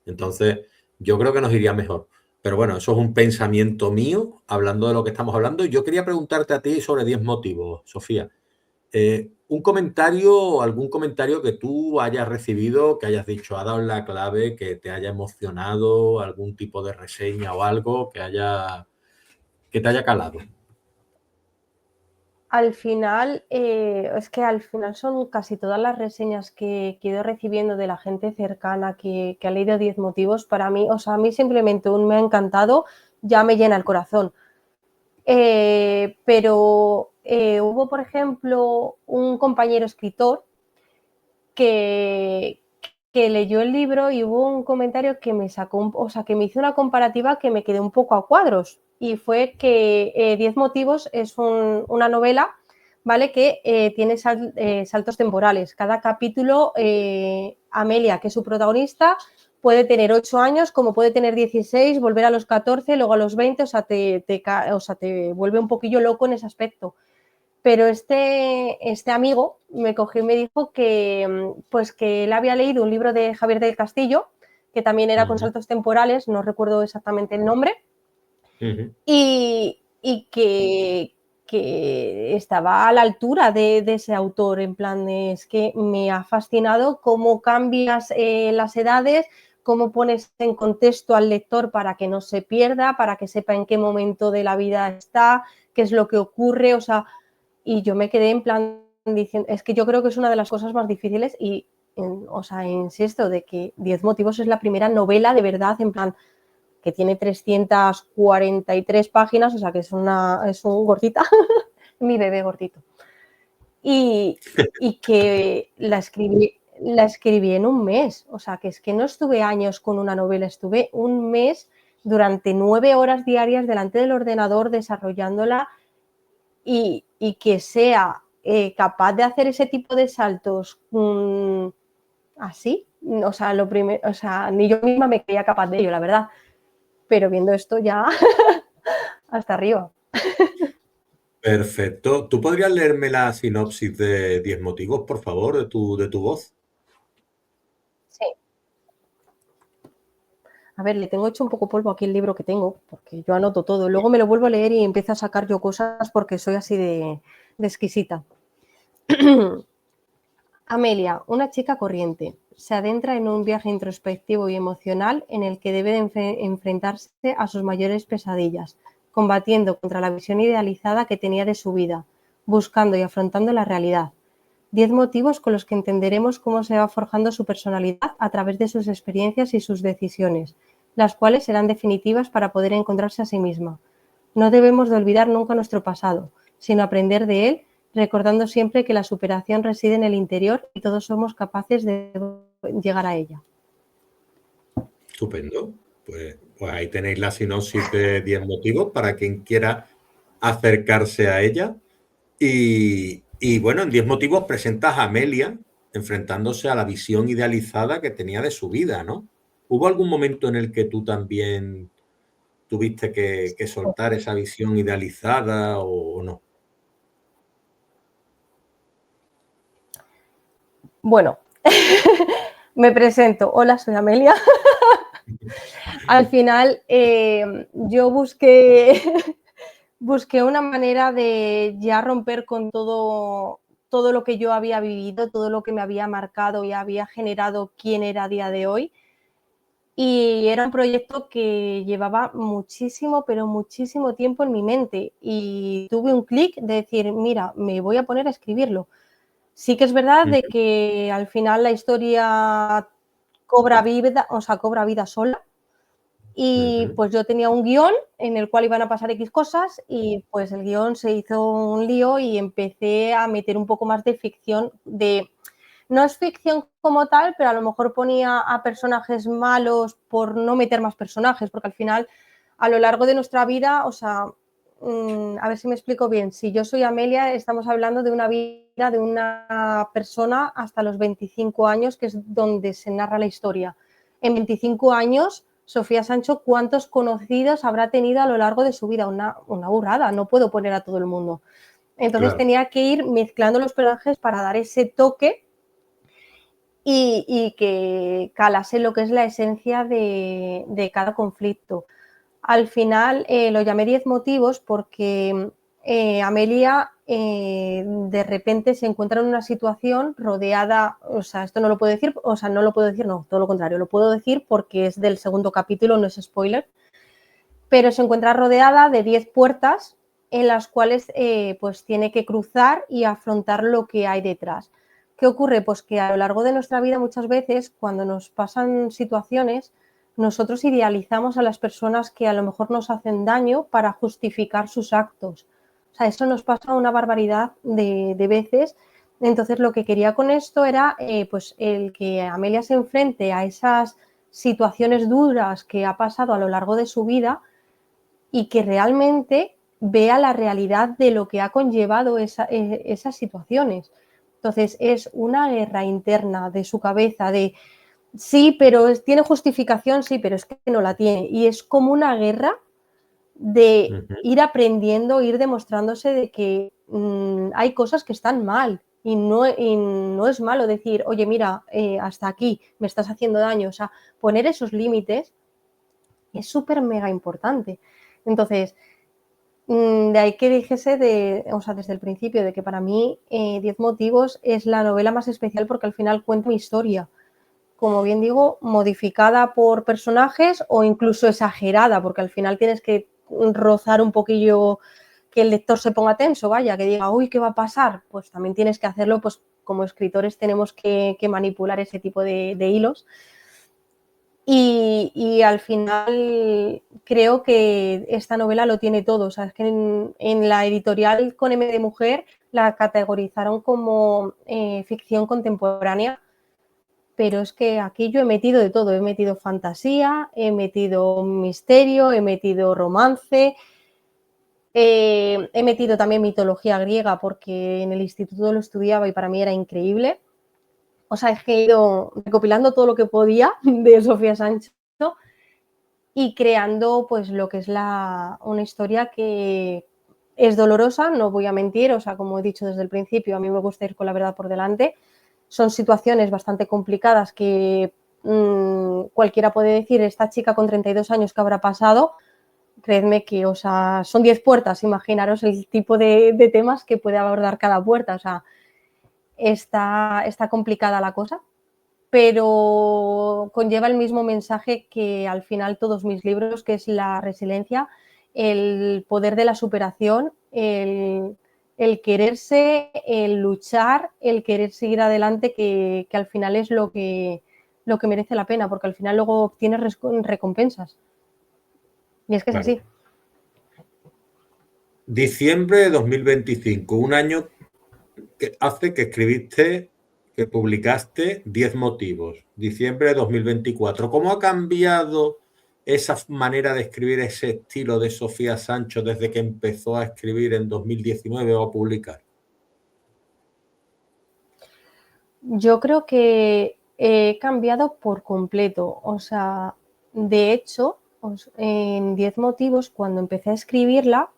Entonces, yo creo que nos iría mejor. Pero bueno, eso es un pensamiento mío, hablando de lo que estamos hablando. Y yo quería preguntarte a ti sobre 10 motivos, Sofía. Un comentario, algún comentario que tú hayas recibido, que hayas dicho, ha dado en la clave, que te haya emocionado, algún tipo de reseña o algo que te haya calado. Al final, es que al final son casi todas las reseñas que he ido recibiendo de la gente cercana que ha leído 10 motivos, para mí, o sea, a mí simplemente un me ha encantado, ya me llena el corazón. Pero hubo, por ejemplo, un compañero escritor que, que leyó el libro y hubo un comentario que me sacó, o sea, que me hizo una comparativa que me quedé un poco a cuadros. Y fue que 10 motivos es una novela, ¿vale? Que tiene saltos temporales. Cada capítulo, Amelia, que es su protagonista, puede tener 8 años, como puede tener 16, volver a los 14, luego a los 20, o sea, te vuelve un poquillo loco en ese aspecto. Pero este amigo me cogió y me dijo que, pues que él había leído un libro de Javier del Castillo, que también era con Ujú, saltos temporales, no recuerdo exactamente el nombre, ujú. y que que estaba a la altura de ese autor, en plan, es que me ha fascinado cómo cambias las edades, cómo pones en contexto al lector para que no se pierda, para que sepa en qué momento de la vida está, qué es lo que ocurre, o sea, y yo me quedé en plan diciendo, es que yo creo que es una de las cosas más difíciles y, o sea, insisto, de que 10 motivos es la primera novela de verdad, en plan, que tiene 343 páginas, o sea que es un gordita, mi bebé gordito. Y que la escribí en un mes, o sea que es que no estuve años con una novela, estuve un mes durante 9 horas diarias delante del ordenador desarrollándola y que sea capaz de hacer ese tipo de saltos así, o sea, o sea, ni yo misma me creía capaz de ello, la verdad. Pero viendo esto ya hasta arriba. Perfecto. ¿Tú podrías leerme la sinopsis de 10 motivos, por favor, de tu voz? Sí. A ver, le tengo hecho un poco polvo aquí el libro que tengo, porque yo anoto todo. Luego me lo vuelvo a leer y empiezo a sacar yo cosas porque soy así de exquisita. Amelia, una chica corriente, se adentra en un viaje introspectivo y emocional en el que debe enfrentarse a sus mayores pesadillas, combatiendo contra la visión idealizada que tenía de su vida, buscando y afrontando la realidad. 10 motivos con los que entenderemos cómo se va forjando su personalidad a través de sus experiencias y sus decisiones, las cuales serán definitivas para poder encontrarse a sí misma. No debemos de olvidar nunca nuestro pasado, sino aprender de él, recordando siempre que la superación reside en el interior y todos somos capaces de llegar a ella. Estupendo. Pues ahí tenéis la sinopsis de 10 motivos para quien quiera acercarse a ella. Y bueno, en 10 motivos presentas a Amelia enfrentándose a la visión idealizada que tenía de su vida, ¿no? ¿Hubo algún momento en el que tú también tuviste que soltar esa visión idealizada o no? Bueno, me presento. Hola, soy Amelia. Al final, yo busqué una manera de ya romper con todo lo que yo había vivido, todo lo que me había marcado y había generado quién era a día de hoy. Y era un proyecto que llevaba muchísimo, pero muchísimo tiempo en mi mente. Y tuve un clic de decir, mira, me voy a poner a escribirlo. Sí que es verdad de que al final la historia cobra vida sola. Y pues yo tenía un guión en el cual iban a pasar X cosas y pues el guión se hizo un lío y empecé a meter un poco más de ficción, no es ficción como tal, pero a lo mejor ponía a personajes malos por no meter más personajes, porque al final a lo largo de nuestra vida, o sea, a ver si me explico bien, si yo soy Amelia, estamos hablando de una vida de una persona hasta los 25 años, que es donde se narra la historia. En 25 años, Sofía Sancho, ¿cuántos conocidos habrá tenido a lo largo de su vida? Una burrada, no puedo poner a todo el mundo. Entonces Claro. tenía que ir mezclando los personajes para dar ese toque y que calase lo que es la esencia de cada conflicto. Al final lo llamé 10 motivos porque Amelia de repente se encuentra en una situación rodeada, o sea, esto no lo puedo decir, o sea, no lo puedo decir, no, todo lo contrario, lo puedo decir porque es del segundo capítulo, no es spoiler, pero se encuentra rodeada de 10 puertas en las cuales pues tiene que cruzar y afrontar lo que hay detrás. ¿Qué ocurre? Pues que a lo largo de nuestra vida muchas veces cuando nos pasan situaciones nosotros idealizamos a las personas que a lo mejor nos hacen daño para justificar sus actos. O sea, eso nos pasa una barbaridad de veces. Entonces lo que quería con esto era pues el que Amelia se enfrente a esas situaciones duras que ha pasado a lo largo de su vida y que realmente vea la realidad de lo que ha conllevado esas situaciones. Entonces es una guerra interna de su cabeza de sí, pero tiene justificación, sí, pero es que no la tiene. Y es como una guerra de ir aprendiendo, ir demostrándose de que hay cosas que están mal y no es malo decir, oye, mira, hasta aquí me estás haciendo daño. O sea, poner esos límites es súper mega importante. Entonces, De ahí que dijese, o sea, desde el principio, de que para mí 10 motivos es la novela más especial porque al final cuenta mi historia. Como bien digo, modificada por personajes o incluso exagerada, porque al final tienes que rozar un poquillo que el lector se ponga tenso, vaya, que diga, uy, ¿qué va a pasar? Pues también tienes que hacerlo, pues como escritores tenemos que manipular ese tipo de hilos. Y al final creo que esta novela lo tiene todo. O sea, es que en la editorial con M de Mujer la categorizaron como ficción contemporánea, pero es que aquí yo he metido de todo. He metido fantasía, he metido misterio, he metido romance, he metido también mitología griega porque en el instituto lo estudiaba y para mí era increíble. O sea, es que he ido recopilando todo lo que podía de Sofía Sánchez y creando pues lo que es una historia que es dolorosa, no voy a mentir, o sea, como he dicho desde el principio, a mí me gusta ir con la verdad por delante. Son situaciones bastante complicadas que cualquiera puede decir, esta chica con 32 años que habrá pasado, creedme que, o sea, son 10 puertas, imaginaros el tipo de temas que puede abordar cada puerta, o sea, está complicada la cosa, pero conlleva el mismo mensaje que al final todos mis libros, que es la resiliencia, el poder de la superación, el quererse, el luchar, el querer seguir adelante, que al final es lo que merece la pena, porque al final luego obtienes recompensas. Y es que es Claro. así. Diciembre de 2025, un año que hace que escribiste, que publicaste 10 motivos. Diciembre de 2024. ¿Cómo ha cambiado esa manera de escribir, ese estilo de Sofía Sancho desde que empezó a escribir en 2019 o a publicar? Yo creo que he cambiado por completo. O sea, de hecho, en 10 motivos, cuando empecé a escribirla,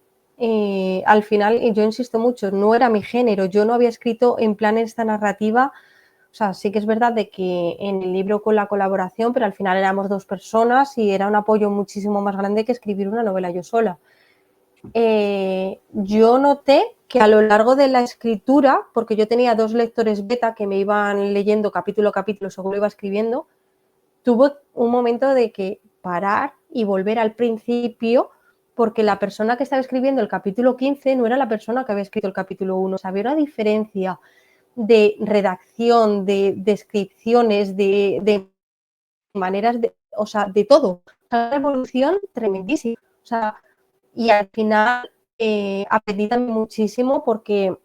al final, y yo insisto mucho, no era mi género, yo no había escrito en plan esta narrativa. O sea, sí que es verdad de que en el libro con la colaboración, pero al final éramos 2 personas y era un apoyo muchísimo más grande que escribir una novela yo sola. Yo noté que a lo largo de la escritura, porque yo tenía 2 lectores beta que me iban leyendo capítulo a capítulo según lo iba escribiendo, tuve un momento de que parar y volver al principio, porque la persona que estaba escribiendo el capítulo 15 no era la persona que había escrito el capítulo 1. O sea, había una diferencia de redacción, de descripciones, de maneras, o sea, de todo. Una evolución tremendísima. O sea, y al final aprendí también muchísimo porque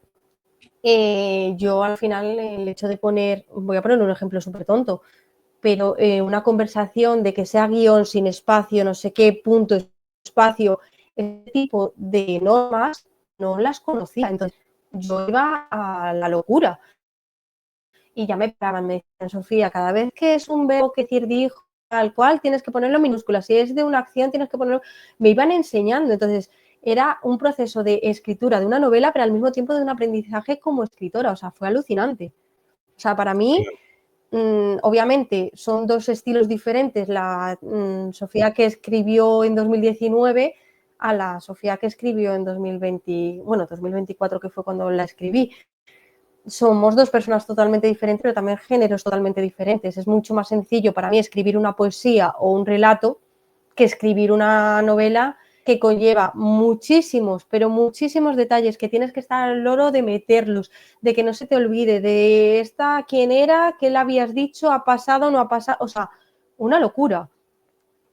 yo al final el hecho de poner, voy a poner un ejemplo súper tonto, pero una conversación de que sea guión sin espacio, no sé qué, punto, espacio, ese tipo de normas no las conocía. Entonces yo iba a la locura y ya me paraban, me decían, Sofía, cada vez que es un verbo que decir dijo, tal cual, tienes que ponerlo en minúscula, si es de una acción tienes que ponerlo, me iban enseñando, entonces era un proceso de escritura de una novela, pero al mismo tiempo de un aprendizaje como escritora, o sea, fue alucinante. O sea, para mí, obviamente, son 2 estilos diferentes, la Sofía que escribió en 2019 a la Sofía que escribió en 2020, bueno, 2024 que fue cuando la escribí. Somos 2 personas totalmente diferentes, pero también géneros totalmente diferentes. Es mucho más sencillo para mí escribir una poesía o un relato que escribir una novela que conlleva muchísimos, pero muchísimos detalles que tienes que estar al loro de meterlos, de que no se te olvide, de esta, quién era, qué le habías dicho, ha pasado, no ha pasado, o sea, una locura.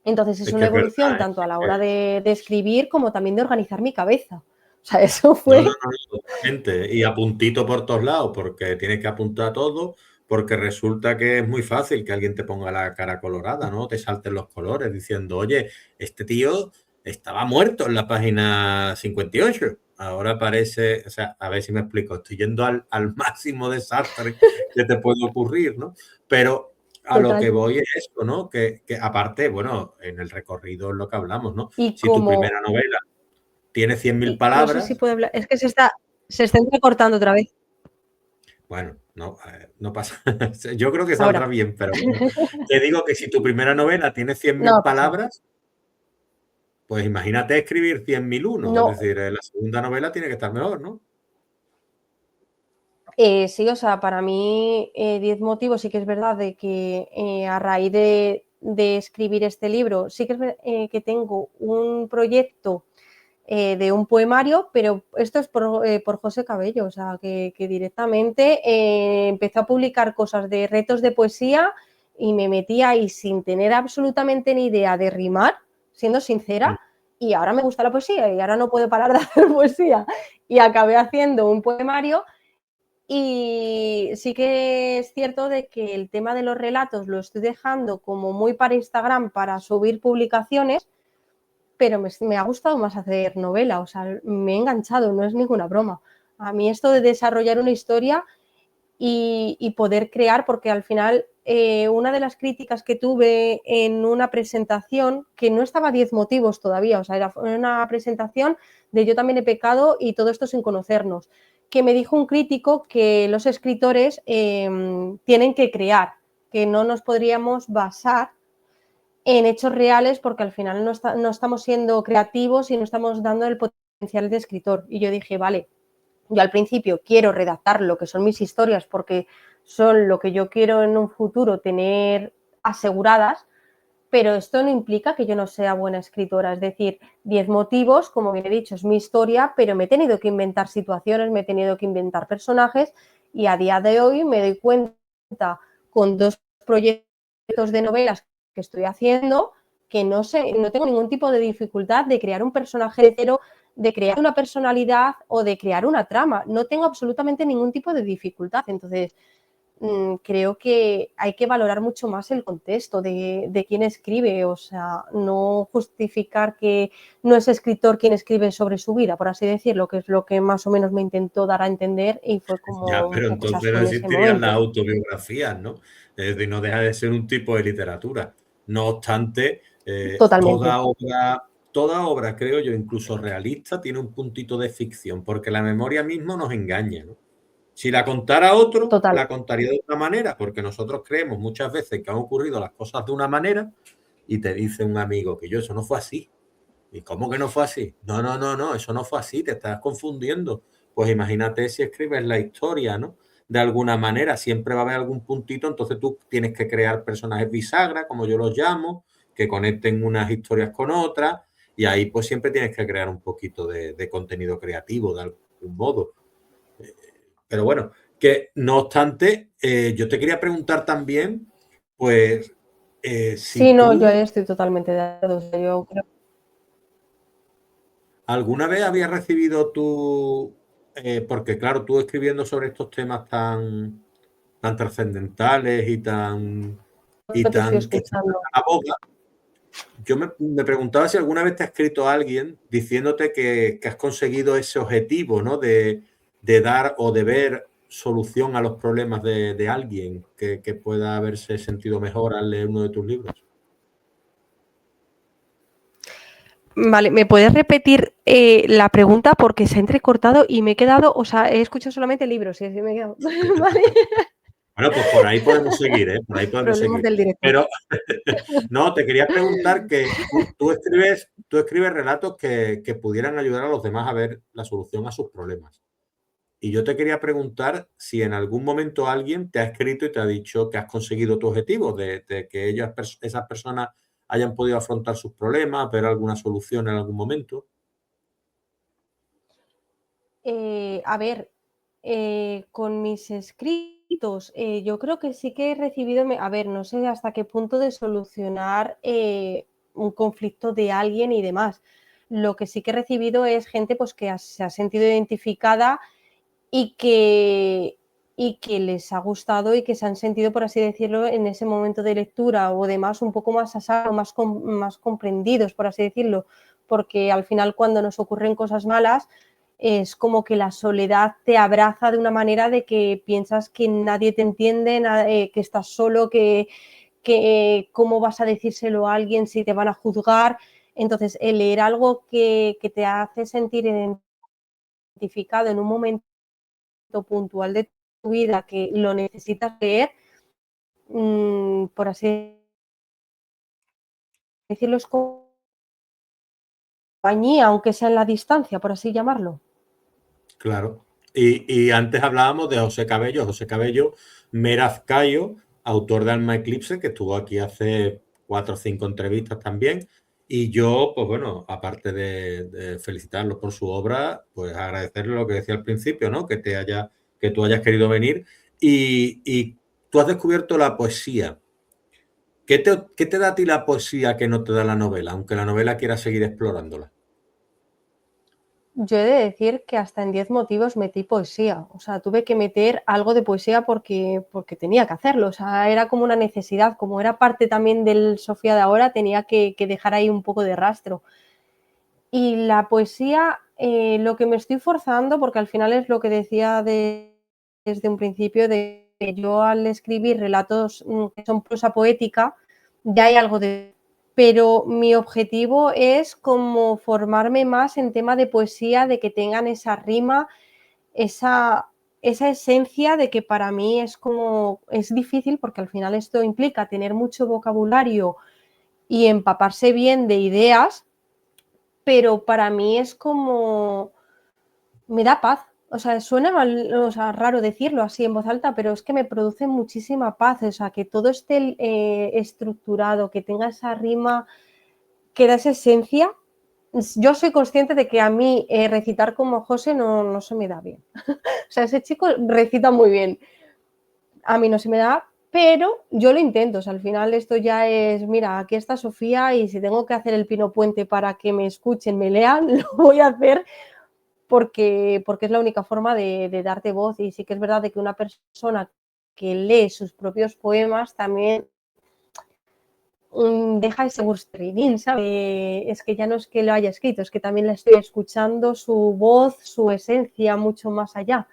Entonces es Es una que es evolución verdad, tanto a la hora ¿eh? de escribir como también de organizar mi cabeza. O sea, eso No, no, fue no, totalmente. Y apuntito por todos lados, porque tienes que apuntar todo, porque resulta que es muy fácil que alguien te ponga la cara colorada, ¿no? Te salten los colores diciendo, oye, este tío estaba muerto en la página 58. Ahora parece, o sea, a ver si me explico, estoy yendo al máximo desastre que te puede ocurrir, ¿no? Pero a lo que total. voy es eso, ¿no? Que aparte, bueno, en el recorrido es lo que hablamos, ¿no? Y Si tu como primera novela tiene 100.000 Y no sé si palabras. puedo hablar, es que se está entrecortando otra vez. Bueno, no, no pasa. Yo creo que saldrá Ahora. bien, pero bueno. Te digo que si tu primera novela tiene cien No mil pasa nada. palabras, Pues imagínate escribir 100.001, es No, decir, la segunda novela tiene que estar mejor, ¿no? sí, o sea, para mí 10 motivos sí que es verdad de que a raíz de escribir este libro, sí que es que tengo un proyecto de un poemario, pero esto es por José Cabello, o sea, que directamente empezó a publicar cosas de retos de poesía y me metí ahí sin tener absolutamente ni idea de rimar, siendo sincera, y ahora me gusta la poesía y ahora no puedo parar de hacer poesía. Y acabé haciendo un poemario y sí que es cierto de que el tema de los relatos lo estoy dejando como muy para Instagram, para subir publicaciones, pero me ha gustado más hacer novela, o sea, me he enganchado, no es ninguna broma. A mí esto de desarrollar una historia y poder crear, porque al final una de las críticas que tuve en una presentación, que no estaba 10 motivos todavía, o sea, era una presentación de Yo también he pecado y todo esto sin conocernos, que me dijo un crítico que los escritores tienen que crear, que no nos podríamos basar en hechos reales porque al final no estamos siendo creativos y no estamos dando el potencial de escritor. Y yo dije, vale, yo al principio quiero redactar lo que son mis historias porque son lo que yo quiero en un futuro tener aseguradas, pero esto no implica que yo no sea buena escritora. Es decir, 10 motivos, como bien he dicho, es mi historia, pero me he tenido que inventar situaciones, me he tenido que inventar personajes y a día de hoy me doy cuenta con 2 proyectos de novelas que estoy haciendo que no tengo ningún tipo de dificultad de crear un personaje de cero, de crear una personalidad o de crear una trama. No tengo absolutamente ningún tipo de dificultad. Entonces, creo que hay que valorar mucho más el contexto de quién escribe, o sea, no justificar que no es escritor quien escribe sobre su vida, por así decirlo, que es lo que más o menos me intentó dar a entender y fue Ya, como un pero poco entonces no chasco en ese existirían las momento. autobiografías, ¿no? Es decir, no deja de ser un tipo de literatura. No obstante, Totalmente. toda obra, creo yo, incluso realista, tiene un puntito de ficción, porque la memoria mismo nos engaña, ¿no? Si la contara otro, Total. la contaría de otra manera, porque nosotros creemos muchas veces que han ocurrido las cosas de una manera y te dice un amigo que yo, eso no fue así. ¿Y cómo que no fue así? No, no, no, no, eso no fue así, te estás confundiendo. Pues imagínate si escribes la historia, ¿no? De alguna manera, siempre va a haber algún puntito, entonces tú tienes que crear personajes bisagra, como yo los llamo, que conecten unas historias con otras, y ahí pues siempre tienes que crear un poquito de contenido creativo, de algún modo. Pero bueno, que no obstante, yo te quería preguntar también, pues, si Sí, no, yo tú estoy totalmente de acuerdo. O sea, yo creo. ¿alguna vez habías recibido tú, porque claro, tú escribiendo sobre estos temas tan trascendentales y Te estoy tan que están escuchando. a la boga, yo me preguntaba si alguna vez te ha escrito alguien diciéndote que has conseguido ese objetivo, ¿no? De dar o de ver solución a los problemas de alguien que pueda haberse sentido mejor al leer uno de tus libros. Vale, ¿me puedes repetir la pregunta? Porque se ha entrecortado y me he quedado, o sea, he escuchado solamente libros y así me he quedado. Vale. Bueno, pues por ahí podemos seguir, ¿eh? Por ahí podemos Problemas seguir. del directo. Pero no, te quería preguntar que tú escribes relatos que pudieran ayudar a los demás a ver la solución a sus problemas. Y yo te quería preguntar si en algún momento alguien te ha escrito y te ha dicho que has conseguido tu objetivo, de que esas personas hayan podido afrontar sus problemas, ver alguna solución en algún momento. A ver, con mis escritos, yo creo que sí que he recibido, a ver, no sé hasta qué punto de solucionar un conflicto de alguien y demás. Lo que sí que he recibido es gente pues, que se ha sentido identificada y que, y que les ha gustado y que se han sentido, por así decirlo, en ese momento de lectura o demás, un poco más a salvo, más comprendidos, por así decirlo, porque al final cuando nos ocurren cosas malas es como que la soledad te abraza de una manera de que piensas que nadie te entiende, que estás solo, que cómo vas a decírselo a alguien si te van a juzgar. Entonces, el leer algo que te hace sentir identificado en un momento puntual de tu vida que lo necesitas leer, por así decirlo, es como compañía, aunque sea en la distancia, por así llamarlo. Claro. Y antes hablábamos de José Cabello. José Cabello Merazcayo, autor de Alma Eclipse, que estuvo aquí hace 4 o 5 entrevistas también. Y yo, pues bueno, aparte de felicitarlo por su obra, pues agradecerle lo que decía al principio, ¿no? Que tú hayas querido venir. Y tú has descubierto la poesía. ¿Qué te da a ti la poesía que no te da la novela, aunque la novela quiera seguir explorándola? Yo he de decir que hasta en 10 motivos metí poesía, o sea, tuve que meter algo de poesía porque tenía que hacerlo, o sea, era como una necesidad, como era parte también del Sofía de ahora, tenía que dejar ahí un poco de rastro. Y la poesía, lo que me estoy forzando, porque al final es lo que decía desde un principio, de que yo al escribir relatos que son prosa poética, ya hay algo de... Pero mi objetivo es como formarme más en tema de poesía, de que tengan esa rima, esa, esa esencia de que para mí es como, es difícil porque al final esto implica tener mucho vocabulario y empaparse bien de ideas, pero para mí es como, me da paz. O sea, suena mal, o sea, raro decirlo así en voz alta, pero es que me produce muchísima paz. O sea, que todo esté estructurado, que tenga esa rima, que da esa esencia. Yo soy consciente de que a mí recitar como José no se me da bien. O sea, ese chico recita muy bien. A mí no se me da, pero yo lo intento. O sea, al final esto ya es, mira, aquí está Sofía y si tengo que hacer el pino puente para que me escuchen, me lean, lo voy a hacer porque es la única forma de darte voz. Y sí que es verdad de que una persona que lee sus propios poemas también deja ese gusteridín, ¿sabes? Es que ya no es que lo haya escrito, es que también la estoy escuchando, su voz, su esencia, mucho más allá.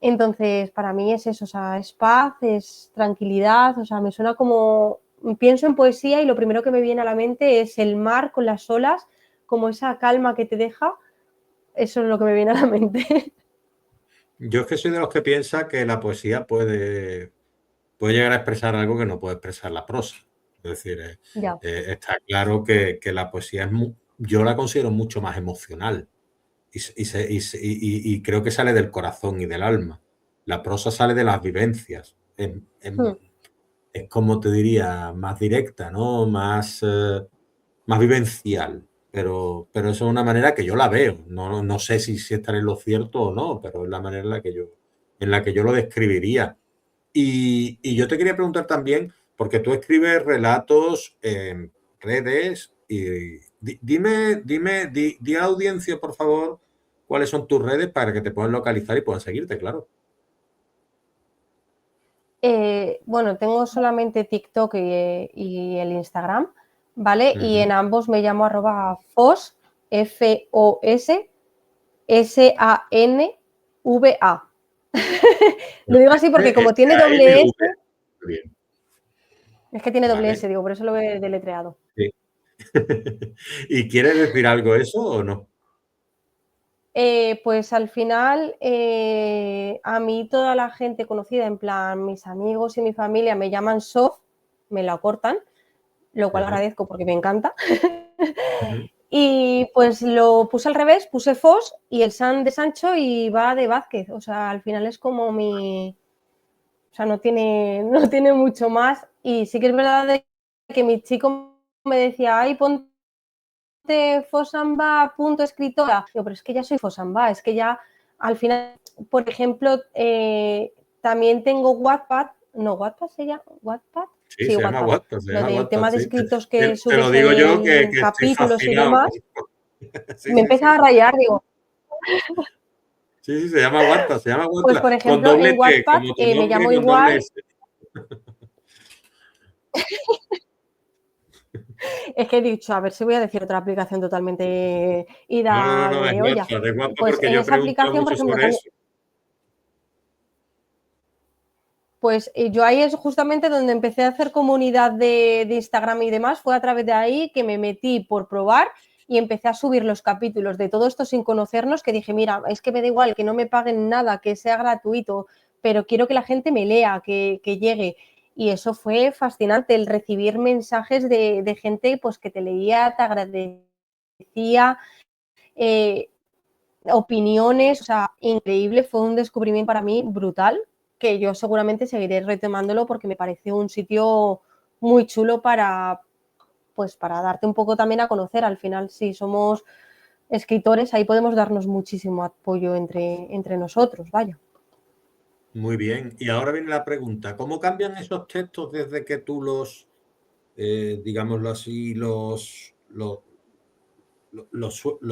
Entonces, para mí es eso, o sea, es paz, es tranquilidad, o sea, me suena como, pienso en poesía y lo primero que me viene a la mente es el mar con las olas, como esa calma que te deja, eso es lo que me viene a la mente. Yo es que soy de los que piensa que la poesía puede llegar a expresar algo que no puede expresar la prosa. Es decir, Ya. está claro que la poesía yo la considero mucho más emocional y creo que sale del corazón y del alma. La prosa sale de las vivencias. Hmm. Es como te diría, más directa, ¿no? Más vivencial. Pero eso es una manera que yo la veo. No sé si estaré en lo cierto o no, pero es la manera en la que yo lo describiría. Y yo te quería preguntar también, porque tú escribes relatos en redes y di a la audiencia, por favor, cuáles son tus redes para que te puedan localizar y puedan seguirte, claro. Bueno, tengo solamente TikTok y el Instagram, ¿vale? Y en Ujú. ambos me llamo @fos, F-O-S, S-A-N-V-A. Lo digo así porque como tiene doble S-A-N-V. S, Muy bien, es que tiene doble vale. S, digo, por eso lo he deletreado. Sí. ¿Y quieres decir algo eso o no? Pues al final, a mí toda la gente conocida, en plan mis amigos y mi familia, me llaman Sof, me lo acortan, lo cual Ajá. agradezco porque me encanta. Ujú. Y pues lo puse al revés, puse Fos y el San de Sancho y va de Vázquez. O sea, al final es como mi... O sea, no tiene mucho más. Y sí que es verdad de que mi chico me decía, ay, ponte Fosamba, punto escritora. Yo, pero es que ya soy Fosamba, es que ya al final, por ejemplo, también tengo Wattpad, no, Wattpad se llama, Wattpad, Sí, sí, se llama Wattpad, WhatsApp, se lo llama del WhatsApp, tema de sí. escritos Te, que te lo subes digo yo en que estoy capítulos y fascinado. demás, Sí, me sí, empieza sí. a rayar, digo, Sí, sí, se llama WhatsApp, se llama pues WhatsApp por con ejemplo doble en T, Wattpad como tu me nombre llamo con doble igual, S. es que he dicho, a ver si voy a decir otra aplicación totalmente ida No, de olla. es WhatsApp Pues porque en yo he esa preguntado aplicación, por mucho ejemplo, sobre también, eso. pues yo ahí es justamente donde empecé a hacer comunidad de Instagram y demás, fue a través de ahí que me metí por probar y empecé a subir los capítulos de todo esto sin conocernos, que dije, mira, es que me da igual que no me paguen nada, que sea gratuito, pero quiero que la gente me lea, que llegue. Y eso fue fascinante, el recibir mensajes de gente pues, que te leía, te agradecía decía, opiniones, o sea, increíble, fue un descubrimiento para mí brutal, que yo seguramente seguiré retomándolo porque me pareció un sitio muy chulo para, pues, para darte un poco también a conocer. Al final, si somos escritores, ahí podemos darnos muchísimo apoyo entre nosotros, vaya. Muy bien. Y ahora viene la pregunta, ¿cómo cambian esos textos desde que tú los, digámoslo así, los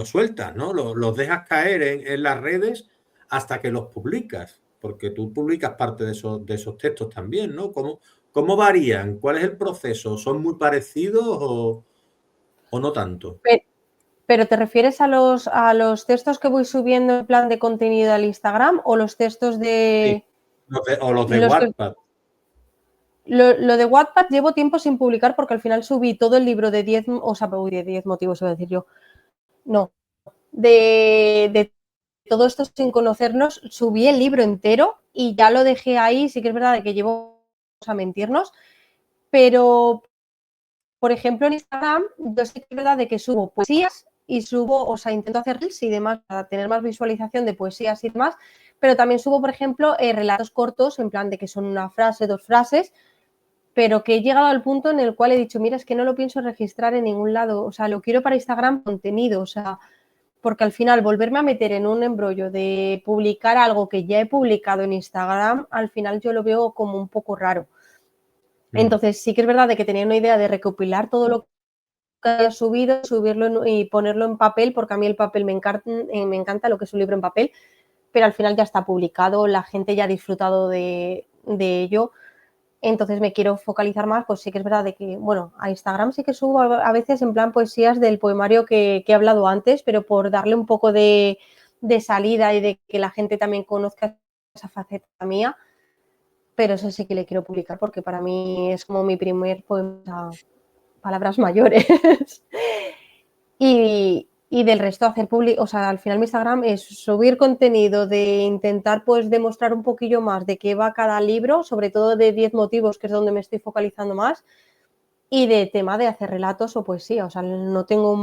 sueltas, ¿no? Los dejas caer en las redes hasta que los publicas? Porque tú publicas parte de esos textos también, ¿no? ¿Cómo varían? ¿Cuál es el proceso? ¿Son muy parecidos o no tanto? ¿Pero te refieres a los textos que voy subiendo en plan de contenido al Instagram o los textos Sí, de o los de los que Wattpad. lo de Wattpad llevo tiempo sin publicar porque al final subí todo el libro de 10, o sea, de 10 motivos, iba a decir yo. No, de todo esto sin conocernos, subí el libro entero y ya lo dejé ahí. Sí que es verdad que llevo a mentirnos, pero por ejemplo en Instagram yo sí que es verdad de que subo poesías y subo, o sea, intento hacer reels y demás para tener más visualización de poesías y demás, pero también subo, por ejemplo, relatos cortos en plan de que son una frase, dos frases, pero que he llegado al punto en el cual he dicho, mira, es que no lo pienso registrar en ningún lado, o sea, lo quiero para Instagram contenido, o sea, porque al final volverme a meter en un embrollo de publicar algo que ya he publicado en Instagram, al final yo lo veo como un poco raro. Entonces sí que es verdad de que tenía una idea de recopilar todo lo que haya subido, subirlo y ponerlo en papel, porque a mí el papel me encanta lo que es un libro en papel, pero al final ya está publicado, la gente ya ha disfrutado de ello. Entonces me quiero focalizar más, pues sí que es verdad de que, bueno, a Instagram sí que subo a veces en plan poesías del poemario que he hablado antes, pero por darle un poco de salida y de que la gente también conozca esa faceta mía, pero eso sí que le quiero publicar porque para mí es como mi primer poema, palabras mayores. Y del resto hacer público, o sea, al final mi Instagram es subir contenido, de intentar pues demostrar un poquillo más de qué va cada libro, sobre todo de 10 motivos, que es donde me estoy focalizando más, y de tema de hacer relatos o poesía, o sea, no tengo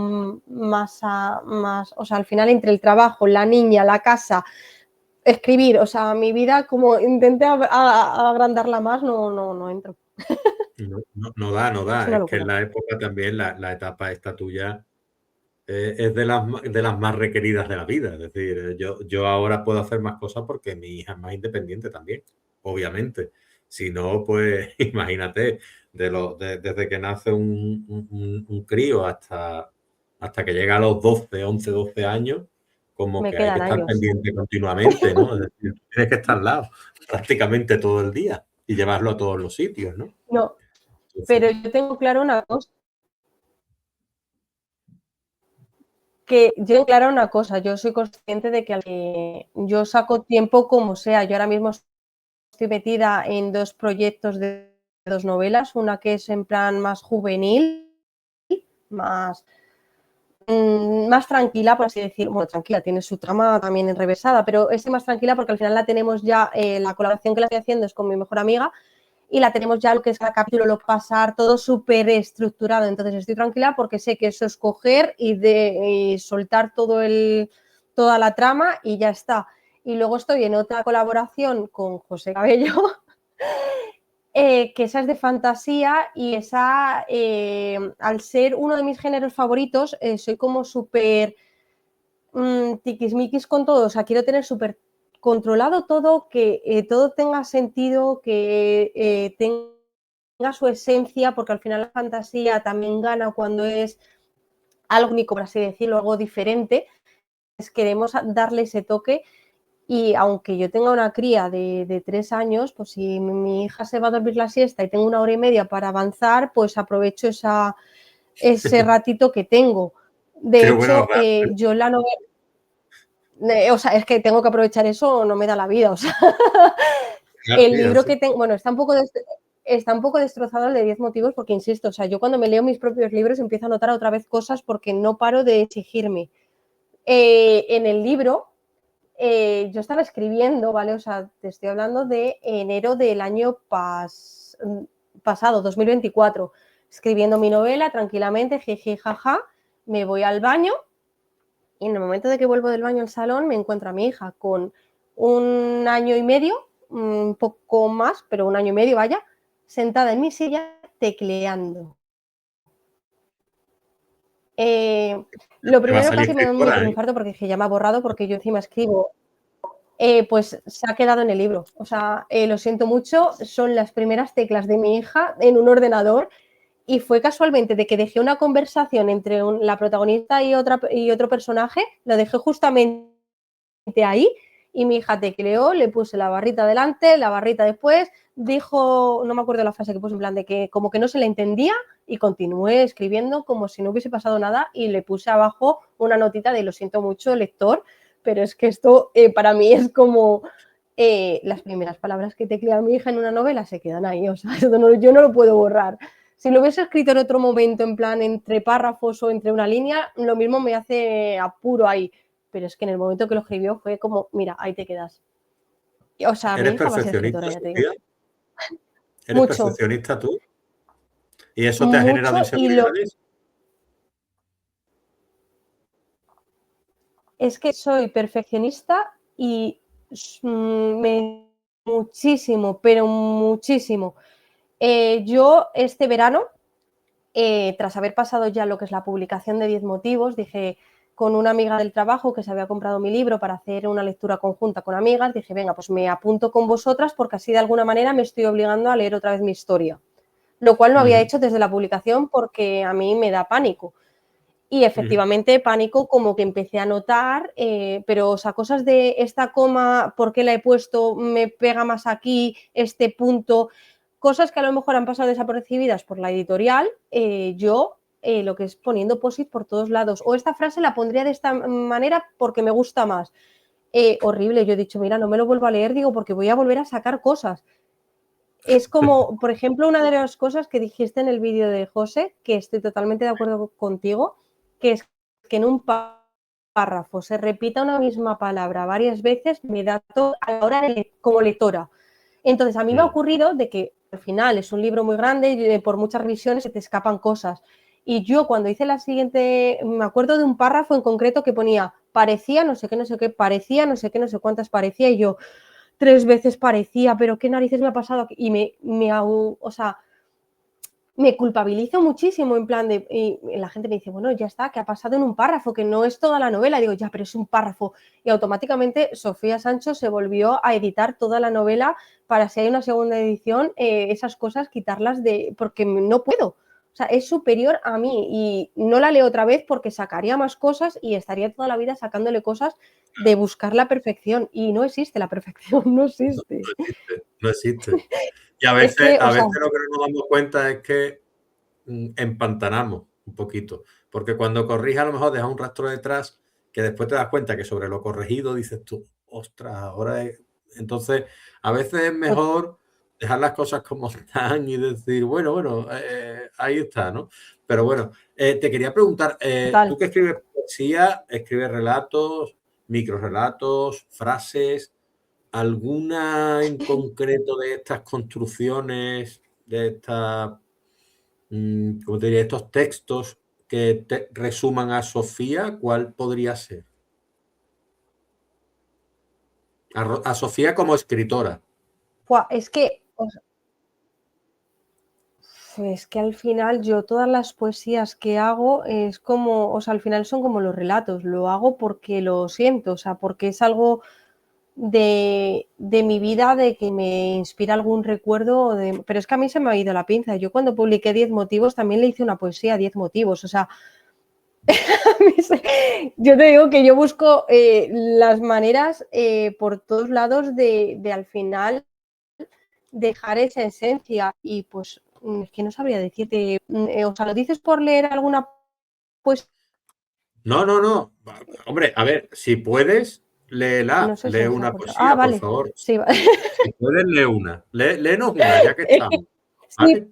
más, o sea, al final entre el trabajo, la niña, la casa, escribir, o sea, mi vida como intenté agrandarla más, no entro. No da, no Es da. una Es que en locura. la época también, la etapa esta tuya, es de las más requeridas de la vida. Es decir, yo ahora puedo hacer más cosas porque mi hija es más independiente también, obviamente. Si no, pues imagínate, desde que nace un crío hasta que llega a los 12, 11, 12 años, como Me que hay que quedan estar años. pendiente continuamente, ¿no? Es decir, tienes que estar al lado prácticamente todo el día y llevarlo a todos los sitios, ¿no? No, Entonces, pero yo tengo claro una cosa, que yo tengo clara una cosa, yo soy consciente de que yo saco tiempo como sea. Yo ahora mismo estoy metida en dos proyectos de dos novelas, una que es en plan más juvenil, más, más tranquila, por así decir. Bueno, tranquila, tiene su trama también enrevesada, pero es más tranquila porque al final la tenemos ya, la colaboración que la estoy haciendo es con mi mejor amiga y la tenemos ya lo que es cada capítulo, lo pasar, todo súper estructurado. Entonces estoy tranquila porque sé que eso es coger y soltar toda la trama y ya está. Y luego estoy en otra colaboración con José Cabello, que esa es de fantasía y esa, al ser uno de mis géneros favoritos, soy como súper tiquismiquis con todo. O sea, quiero tener súper controlado todo, que todo tenga sentido, que tenga su esencia, porque al final la fantasía también gana cuando es algo único, por así decirlo, algo diferente. Pues queremos darle ese toque y aunque yo tenga una cría de 3 años, pues si mi hija se va a dormir la siesta y tengo una hora y media para avanzar, pues aprovecho ese ratito que tengo. De qué bueno, hecho, yo la novela, o sea, es que tengo que aprovechar eso, no me da la vida, o sea, el sí, libro así. que tengo, bueno, está un poco destrozado el de 10 motivos porque, insisto, o sea, yo cuando me leo mis propios libros empiezo a notar otra vez cosas porque no paro de exigirme. En el libro, yo estaba escribiendo, ¿vale? O sea, te estoy hablando de enero del año pasado, 2024, escribiendo mi novela tranquilamente, jiji, jaja, me voy al baño y en el momento de que vuelvo del baño al salón me encuentro a mi hija con 1 año y medio, un poco más, pero 1 año y medio, vaya, sentada en mi silla tecleando. Lo Te va a primero salir casi me da un escritora, ¿eh? microinfarto porque dije, ya me ha borrado porque yo encima escribo. Pues se ha quedado en el libro. O sea, lo siento mucho, son las primeras teclas de mi hija en un ordenador y fue casualmente de que dejé una conversación entre la protagonista y otro personaje, lo dejé justamente ahí y mi hija tecleó, le puse la barrita delante, la barrita después, dijo, no me acuerdo la frase que puse en plan de que como que no se la entendía y continué escribiendo como si no hubiese pasado nada y le puse abajo una notita de lo siento mucho, lector, pero es que esto para mí es como las primeras palabras que teclea mi hija en una novela se quedan ahí, o sea, yo no lo puedo borrar. Si lo hubiese escrito en otro momento, en plan entre párrafos o entre una línea, lo mismo me hace apuro ahí. Pero es que en el momento que lo escribió fue como, mira, ahí te quedas. O sea, mi ¿Eres hija va a ser perfeccionista, escritora, ya te digo. Sofía? ¿Eres Mucho, perfeccionista tú? ¿Y eso te ha generado mucho, inseguridades? es que soy perfeccionista y muchísimo, pero muchísimo. Yo este verano, tras haber pasado ya lo que es la publicación de 10 motivos, dije con una amiga del trabajo que se había comprado mi libro para hacer una lectura conjunta con amigas, dije, venga, pues me apunto con vosotras porque así de alguna manera me estoy obligando a leer otra vez mi historia. Lo cual no había hecho desde la publicación porque a mí me da pánico. Y efectivamente, pánico como que empecé a notar, pero o sea, cosas de esta coma, ¿por qué la he puesto? Me pega más aquí, este punto, cosas que a lo mejor han pasado desapercibidas por la editorial, yo lo que es poniendo posit por todos lados, o esta frase la pondría de esta manera porque me gusta más. Horrible, yo he dicho, mira, no me lo vuelvo a leer, digo, porque voy a volver a sacar cosas. Es como, por ejemplo, una de las cosas que dijiste en el vídeo de José, que estoy totalmente de acuerdo contigo, que es que en un párrafo se repita una misma palabra varias veces, me da todo a la hora de como lectora. Entonces, a mí me ha ocurrido de que al final es un libro muy grande y por muchas revisiones se te escapan cosas. Y yo cuando hice la siguiente, me acuerdo de un párrafo en concreto que ponía, parecía, no sé qué, no sé qué, parecía, no sé qué, no sé cuántas parecía, y yo, 3 veces parecía, pero qué narices me ha pasado aquí. Y o sea, me culpabilizo muchísimo en plan de, y la gente me dice, bueno, ya está, que ha pasado en un párrafo, que no es toda la novela. Digo, ya, pero es un párrafo. Y automáticamente Sofía Sancho se volvió a editar toda la novela para si hay una segunda edición, esas cosas quitarlas de, porque no puedo. O sea, es superior a mí y no la leo otra vez porque sacaría más cosas y estaría toda la vida sacándole cosas de buscar la perfección. Y no existe la perfección, no No, existe. no existe, no existe. Y Es que, a o sea, veces lo que no nos damos cuenta es que empantanamos un poquito, porque cuando corrige a lo mejor deja un rastro detrás que después te das cuenta que sobre lo corregido dices tú, ostras, ahora es... Entonces, a veces es mejor dejar las cosas como están y decir, bueno, ahí está, ¿no? Pero bueno, te quería preguntar, total. tú que escribes poesía, escribes relatos, microrelatos, frases, ¿alguna en concreto de estas construcciones, de estas, como te diría, estos textos que te resuman a Sofía? ¿Cuál podría ser? A Sofía como escritora. Es que, es que al final yo todas las poesías que hago es como, o sea, al final son como los relatos, lo hago porque lo siento, o sea, porque es algo de mi vida, de que me inspira algún recuerdo, pero es que a mí se me ha ido la pinza. Yo cuando publiqué 10 motivos también le hice una poesía, 10 motivos, o sea, yo te digo que yo busco las maneras por todos lados de al final dejar esa esencia y pues es que no sabría decirte, o sea, ¿lo dices por leer alguna pues No, no, no. Hombre, a ver, si puedes, no léela, sé si lee se ha una cortado? Ah, poesía, por vale, favor. sí, Si puedes, lee una. Léenos una, ya que estamos. sí, ¿Vale?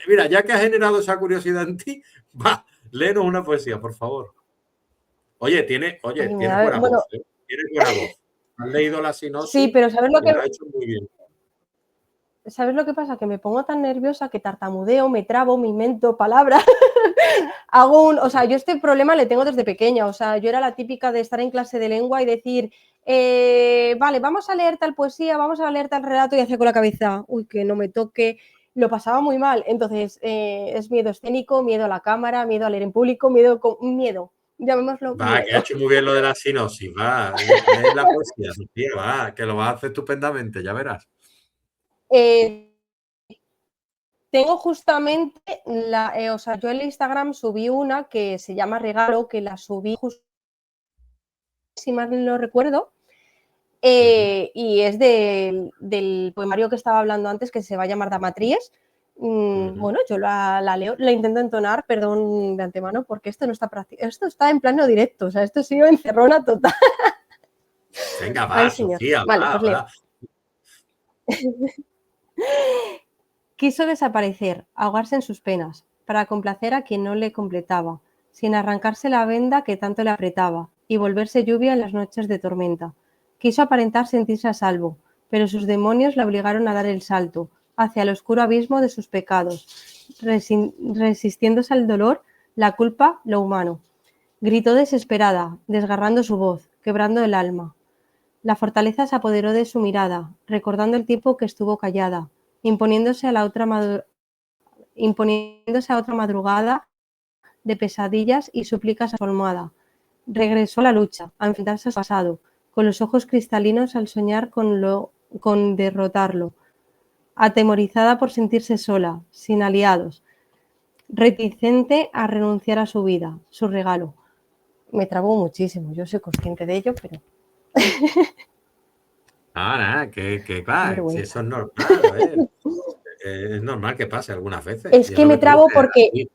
Mira, ya que has generado esa curiosidad en ti, va, léenos una poesía, por favor. Oye, me tienes da, buena bueno, voz, ¿eh? Tienes buena voz. Has leído la sí, sinopsis pero ¿sabes lo y que lo has hecho muy bien. ¿sabes lo que pasa? Que me pongo tan nerviosa que tartamudeo, me trabo, me invento palabras. O sea, yo este problema le tengo desde pequeña. O sea, yo era la típica de estar en clase de lengua y decir, vale, vamos a leer tal poesía, vamos a leer tal relato y hacía con la cabeza, uy, que no me toque. Lo pasaba muy mal. Entonces, es miedo escénico, miedo a la cámara, miedo a leer en público, miedo. Llamémoslo Va, que ha miedo. hecho muy bien lo de la sinopsis, va. Lee la poesía, Sofía, va, que lo vas a hacer estupendamente, ya verás. Tengo justamente, o sea, yo en Instagram subí una que se llama Regalo, que la subí si mal no recuerdo, y es del poemario que estaba hablando antes, que se va a llamar Damatríes. Bueno, yo la leo, la intento entonar, perdón de antemano, porque esto no está esto está en plano directo, o sea, esto ha sido encerrona total. Venga, va, Ay, señor. Sofía, Vale, va, pues leo. va. Quiso desaparecer, ahogarse en sus penas, para complacer a quien no le completaba, sin arrancarse la venda que tanto le apretaba, y volverse lluvia en las noches de tormenta. Quiso aparentar sentirse a salvo, pero sus demonios la obligaron a dar el salto, hacia el oscuro abismo de sus pecados, resistiéndose al dolor, la culpa, lo humano. Gritó desesperada, desgarrando su voz, quebrando el alma. La fortaleza se apoderó de su mirada, recordando el tiempo que estuvo callada, imponiéndose a otra madrugada de pesadillas y súplicas a su almohada. Regresó a la lucha, a enfrentarse a su pasado, con los ojos cristalinos al soñar con derrotarlo, atemorizada por sentirse sola, sin aliados, reticente a renunciar a su vida, su regalo. Me trabó muchísimo, yo soy consciente de ello, pero Ah, nada, que qué va, si eso vergüenza. es normal, es normal que pase algunas veces. Es Y es que lo me que tú dices, trabo porque así.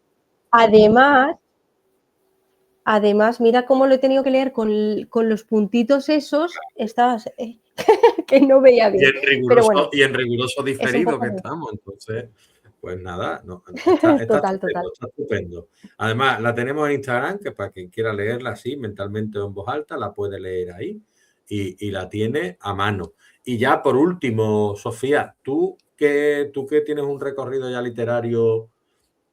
además, mira cómo lo he tenido que leer con los puntitos esos, que no veía bien. Pero bueno, Y en riguroso es un diferido poco que así. estamos. Entonces, pues nada, no, está Total, estupendo, total. está estupendo. Además, la tenemos en Instagram, que para quien quiera leerla así, mentalmente o en voz alta, la puede leer ahí y la tiene a mano. Y ya por último, Sofía, tú que tienes un recorrido ya literario,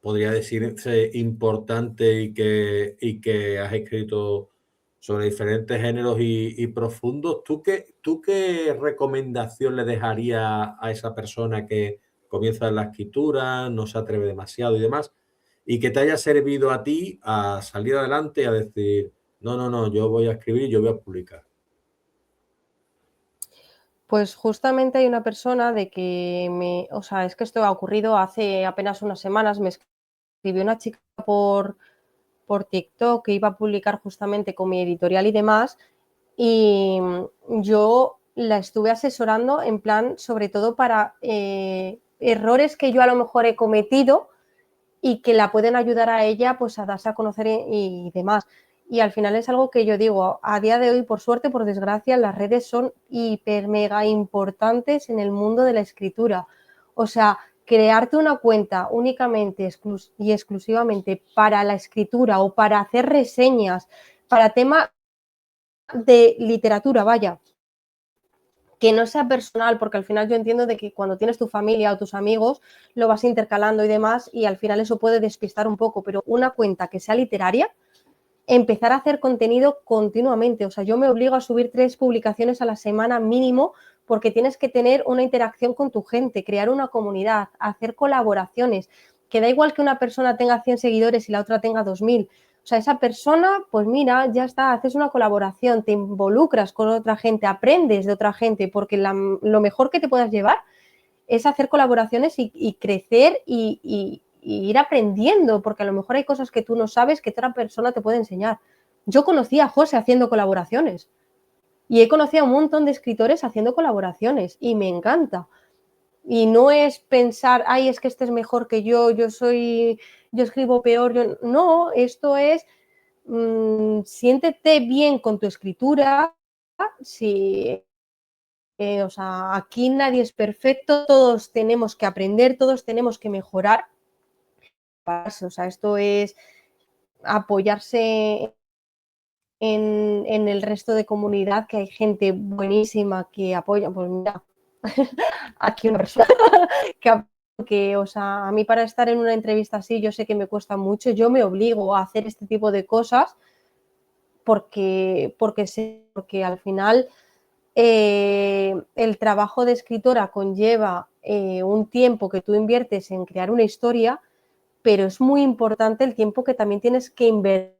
podría decirse importante y que has escrito sobre diferentes géneros y profundos, ¿tú qué recomendación le dejarías a esa persona que comienza en la escritura, no se atreve demasiado y demás, y que te haya servido a ti a salir adelante y a decir, no, no, no, yo voy a escribir, yo voy a publicar? Pues justamente hay una persona o sea, es que esto ha ocurrido hace apenas unas semanas, me escribió una chica por TikTok que iba a publicar justamente con mi editorial y demás, y yo la estuve asesorando en plan, sobre todo para errores que yo a lo mejor he cometido y que la pueden ayudar a ella pues a darse a conocer y demás. Y al final es algo que yo digo, a día de hoy, por suerte, por desgracia, las redes son hiper mega importantes en el mundo de la escritura. O sea, crearte una cuenta únicamente y exclusivamente para la escritura o para hacer reseñas, para tema de literatura, vaya, que no sea personal, porque al final yo entiendo de que cuando tienes tu familia o tus amigos lo vas intercalando y demás y al final eso puede despistar un poco, pero una cuenta que sea literaria, empezar a hacer contenido continuamente. O sea, yo me obligo a subir 3 publicaciones a la semana mínimo porque tienes que tener una interacción con tu gente, crear una comunidad, hacer colaboraciones, que da igual que una persona tenga 100 seguidores y la otra tenga 2000. O sea, esa persona, pues mira, ya está, haces una colaboración, te involucras con otra gente, aprendes de otra gente, porque lo mejor que te puedas llevar es hacer colaboraciones y crecer y ir aprendiendo, porque a lo mejor hay cosas que tú no sabes que otra persona te puede enseñar. Yo conocí a José haciendo colaboraciones y he conocido a un montón de escritores haciendo colaboraciones y me encanta. Y no es pensar, ay, es que este es mejor que yo escribo peor. No, esto es, siéntete bien con tu escritura. Si o sea, aquí nadie es perfecto, todos tenemos que aprender, todos tenemos que mejorar. O sea, esto es apoyarse en el resto de comunidad, que hay gente buenísima que apoya. Pues mira, aquí una persona que, o sea, a mí para estar en una entrevista así, yo sé que me cuesta mucho, yo me obligo a hacer este tipo de cosas porque al final el trabajo de escritora conlleva un tiempo que tú inviertes en crear una historia, pero es muy importante el tiempo que también tienes que invertir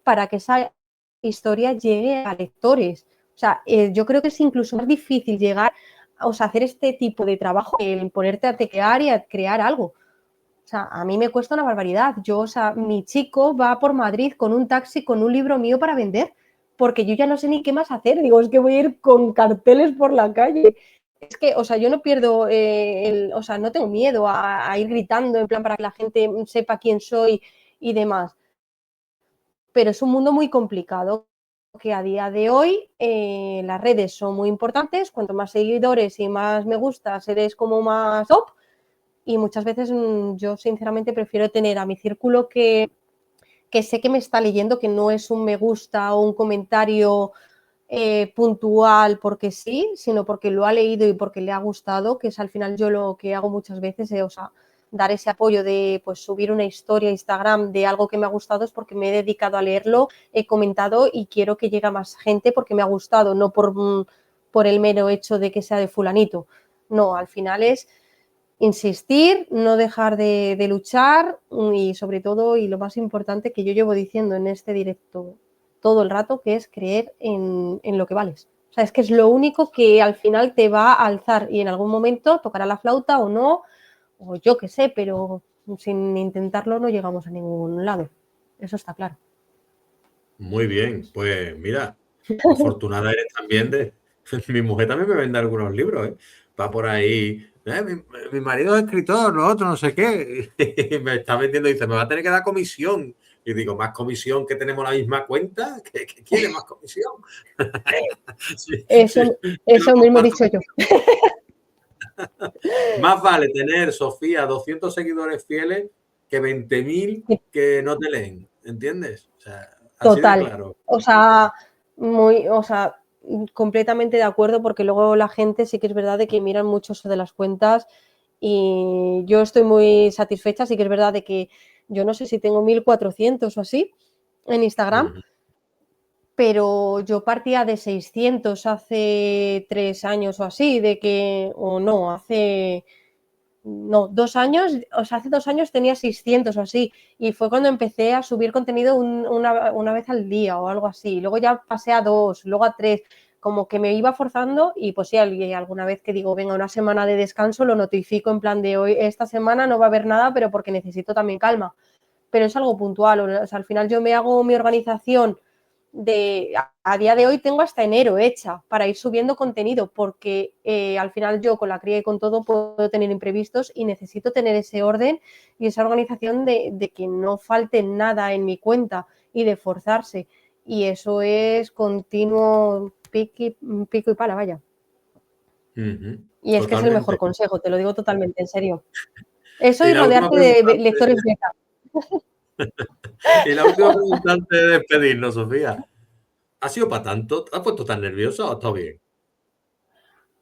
para que esa historia llegue a lectores. O sea, yo creo que es incluso más difícil llegar, o sea, hacer este tipo de trabajo que el ponerte a teclear y a crear algo. O sea, a mí me cuesta una barbaridad. Yo, o sea, mi chico va por Madrid con un taxi, con un libro mío para vender, porque yo ya no sé ni qué más hacer. Digo, es que voy a ir con carteles por la calle. Es que, o sea, yo no pierdo, o sea, no tengo miedo a ir gritando en plan para que la gente sepa quién soy y demás. Pero es un mundo muy complicado, que a día de hoy las redes son muy importantes. Cuanto más seguidores y más me gustas, eres como más top. Y muchas veces yo sinceramente prefiero tener a mi círculo que sé que me está leyendo, que no es un me gusta o un comentario puntual porque sí, sino porque lo ha leído y porque le ha gustado, que es al final yo lo que hago muchas veces, o sea, dar ese apoyo de pues subir una historia a Instagram de algo que me ha gustado, es porque me he dedicado a leerlo, he comentado y quiero que llegue a más gente porque me ha gustado, no por el mero hecho de que sea de fulanito. No, al final es insistir, no dejar de luchar y sobre todo, y lo más importante que yo llevo diciendo en este directo todo el rato, que es creer en lo que vales. O sea, es que es lo único que al final te va a alzar y en algún momento tocará la flauta o no, o yo qué sé, pero sin intentarlo no llegamos a ningún lado. Eso está claro. Muy bien, pues mira, afortunada eres también de... Mi mujer también me vende algunos libros, ¿eh? Va por ahí, mi marido es escritor, lo otro, no sé qué, y me está vendiendo y dice, me va a tener que dar comisión. Y digo, ¿más comisión que tenemos la misma cuenta? ¿Qué quiere más comisión? Sí, sí, Eso mismo he dicho yo. Más vale tener, Sofía, 200 seguidores fieles que 20.000 que no te leen, ¿entiendes? O sea, así de Total. claro. O sea, completamente de acuerdo, porque luego la gente sí que es verdad de que miran mucho eso de las cuentas y yo estoy muy satisfecha, sí que es verdad de que yo no sé si tengo 1.400 o así en Instagram, pero yo partía de 600 hace 3 años o así, de que, o no, no, 2 años, o sea, hace 2 años tenía 600 o así, y fue cuando empecé a subir contenido una vez al día o algo así, luego ya pasé a 2, luego a 3, como que me iba forzando y pues sí, alguna vez que digo, venga, una semana de descanso, lo notifico en plan de hoy, esta semana no va a haber nada, pero porque necesito también calma, pero es algo puntual, o sea, al final yo me hago mi organización a día de hoy tengo hasta enero hecha para ir subiendo contenido porque al final yo con la cría y con todo puedo tener imprevistos y necesito tener ese orden y esa organización de que no falte nada en mi cuenta y de forzarse y eso es continuo pico y pala, vaya. Y es que es el mejor Totalmente. consejo, te lo digo totalmente en serio. Eso Y y la última rodearte pregunta de lectores beta. y la última pregunta antes de despedirnos, Sofía. ¿Ha sido para tanto? ¿Te has puesto tan nerviosa o está bien?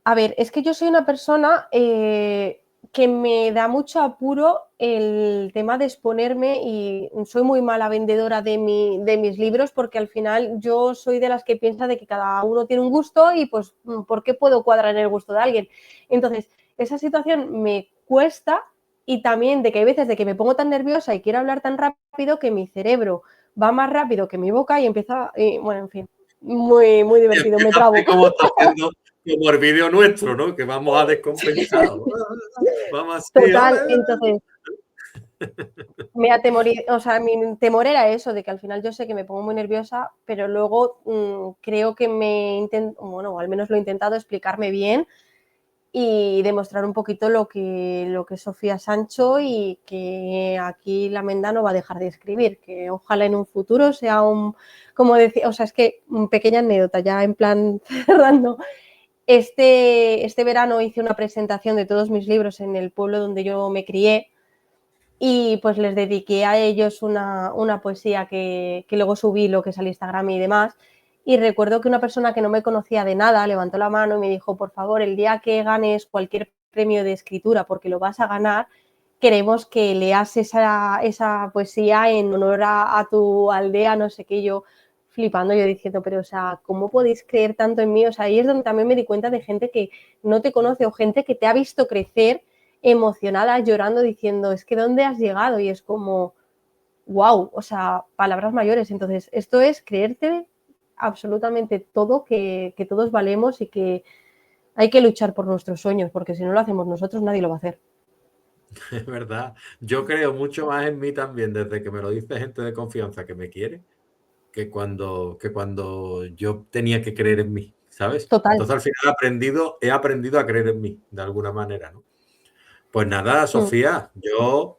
A ver, es que yo soy una persona que me da mucho apuro el tema de exponerme y soy muy mala vendedora de mis libros porque al final yo soy de las que piensa de que cada uno tiene un gusto y pues ¿por qué puedo cuadrar en el gusto de alguien? Entonces, esa situación me cuesta y también de que hay veces de que me pongo tan nerviosa y quiero hablar tan rápido que mi cerebro va más rápido que mi boca y empieza, bueno, en fin, muy, muy Y divertido, me empieza así trabo. como está haciendo como el vídeo nuestro, ¿no? Que vamos a descompensar. Vamos así. Total, entonces o sea, mi temor era eso, de que al final yo sé que me pongo muy nerviosa, pero luego creo que bueno, al menos lo he intentado explicarme bien y demostrar un poquito lo que es Sofía Sancho y que aquí la Menda no va a dejar de escribir, que ojalá en un futuro sea como decía, o sea, es que pequeña anécdota ya en plan cerrando. Este verano hice una presentación de todos mis libros en el pueblo donde yo me crié y pues les dediqué a ellos una poesía que luego subí lo que es al Instagram y demás y recuerdo que una persona que no me conocía de nada levantó la mano y me dijo, por favor, el día que ganes cualquier premio de escritura, porque lo vas a ganar, queremos que leas esa poesía en honor a tu aldea, no sé qué, yo flipando, yo diciendo, pero o sea, ¿cómo podéis creer tanto en mí? O sea, ahí es donde también me di cuenta de gente que no te conoce o gente que te ha visto crecer emocionada, llorando, diciendo, es que ¿dónde has llegado? Y es como, wow, o sea, palabras mayores. Entonces, esto es creerte absolutamente todo, que todos valemos y que hay que luchar por nuestros sueños, porque si no lo hacemos nosotros, nadie lo va a hacer. Es verdad. Yo creo mucho más en mí también desde que me lo dice gente de confianza que me quiere que cuando yo tenía que creer en mí, ¿sabes? Total. Entonces al final he aprendido a creer en mí, de alguna manera, ¿no? Pues nada, Mm. Sofía, yo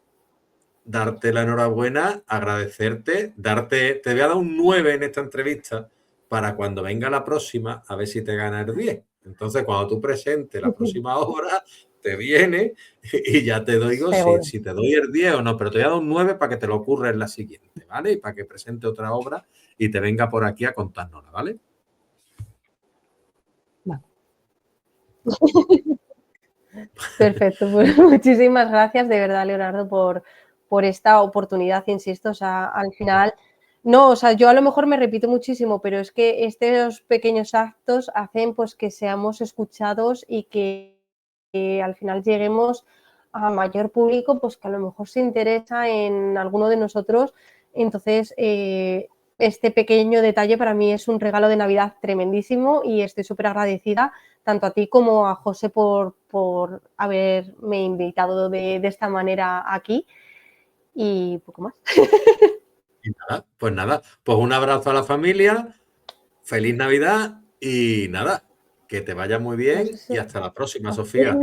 darte la enhorabuena, agradecerte, te voy a dar un 9 en esta entrevista para cuando venga la próxima, a ver si te gana el 10. Entonces, cuando tú presentes la próxima hora, te viene y ya te digo Seguro. si te doy el 10 o no, pero te voy a dar un 9 para que te lo ocurra en la siguiente, ¿vale? Y para que presente otra obra y te venga por aquí a contárnosla, ¿vale? Va. Perfecto, pues muchísimas gracias de verdad, Leonardo, por esta oportunidad, insisto, o sea, al final, no, o sea, yo a lo mejor me repito muchísimo, pero es que estos pequeños actos hacen pues que seamos escuchados y que al final lleguemos a mayor público, pues que a lo mejor se interesa en alguno de nosotros. Entonces, este pequeño detalle para mí es un regalo de Navidad tremendísimo y estoy súper agradecida tanto a ti como a José por haberme invitado de esta manera aquí y poco más. Y nada, pues un abrazo a la familia, feliz Navidad y nada, que te vaya muy Eso bien y sí. hasta la próxima, Sofía.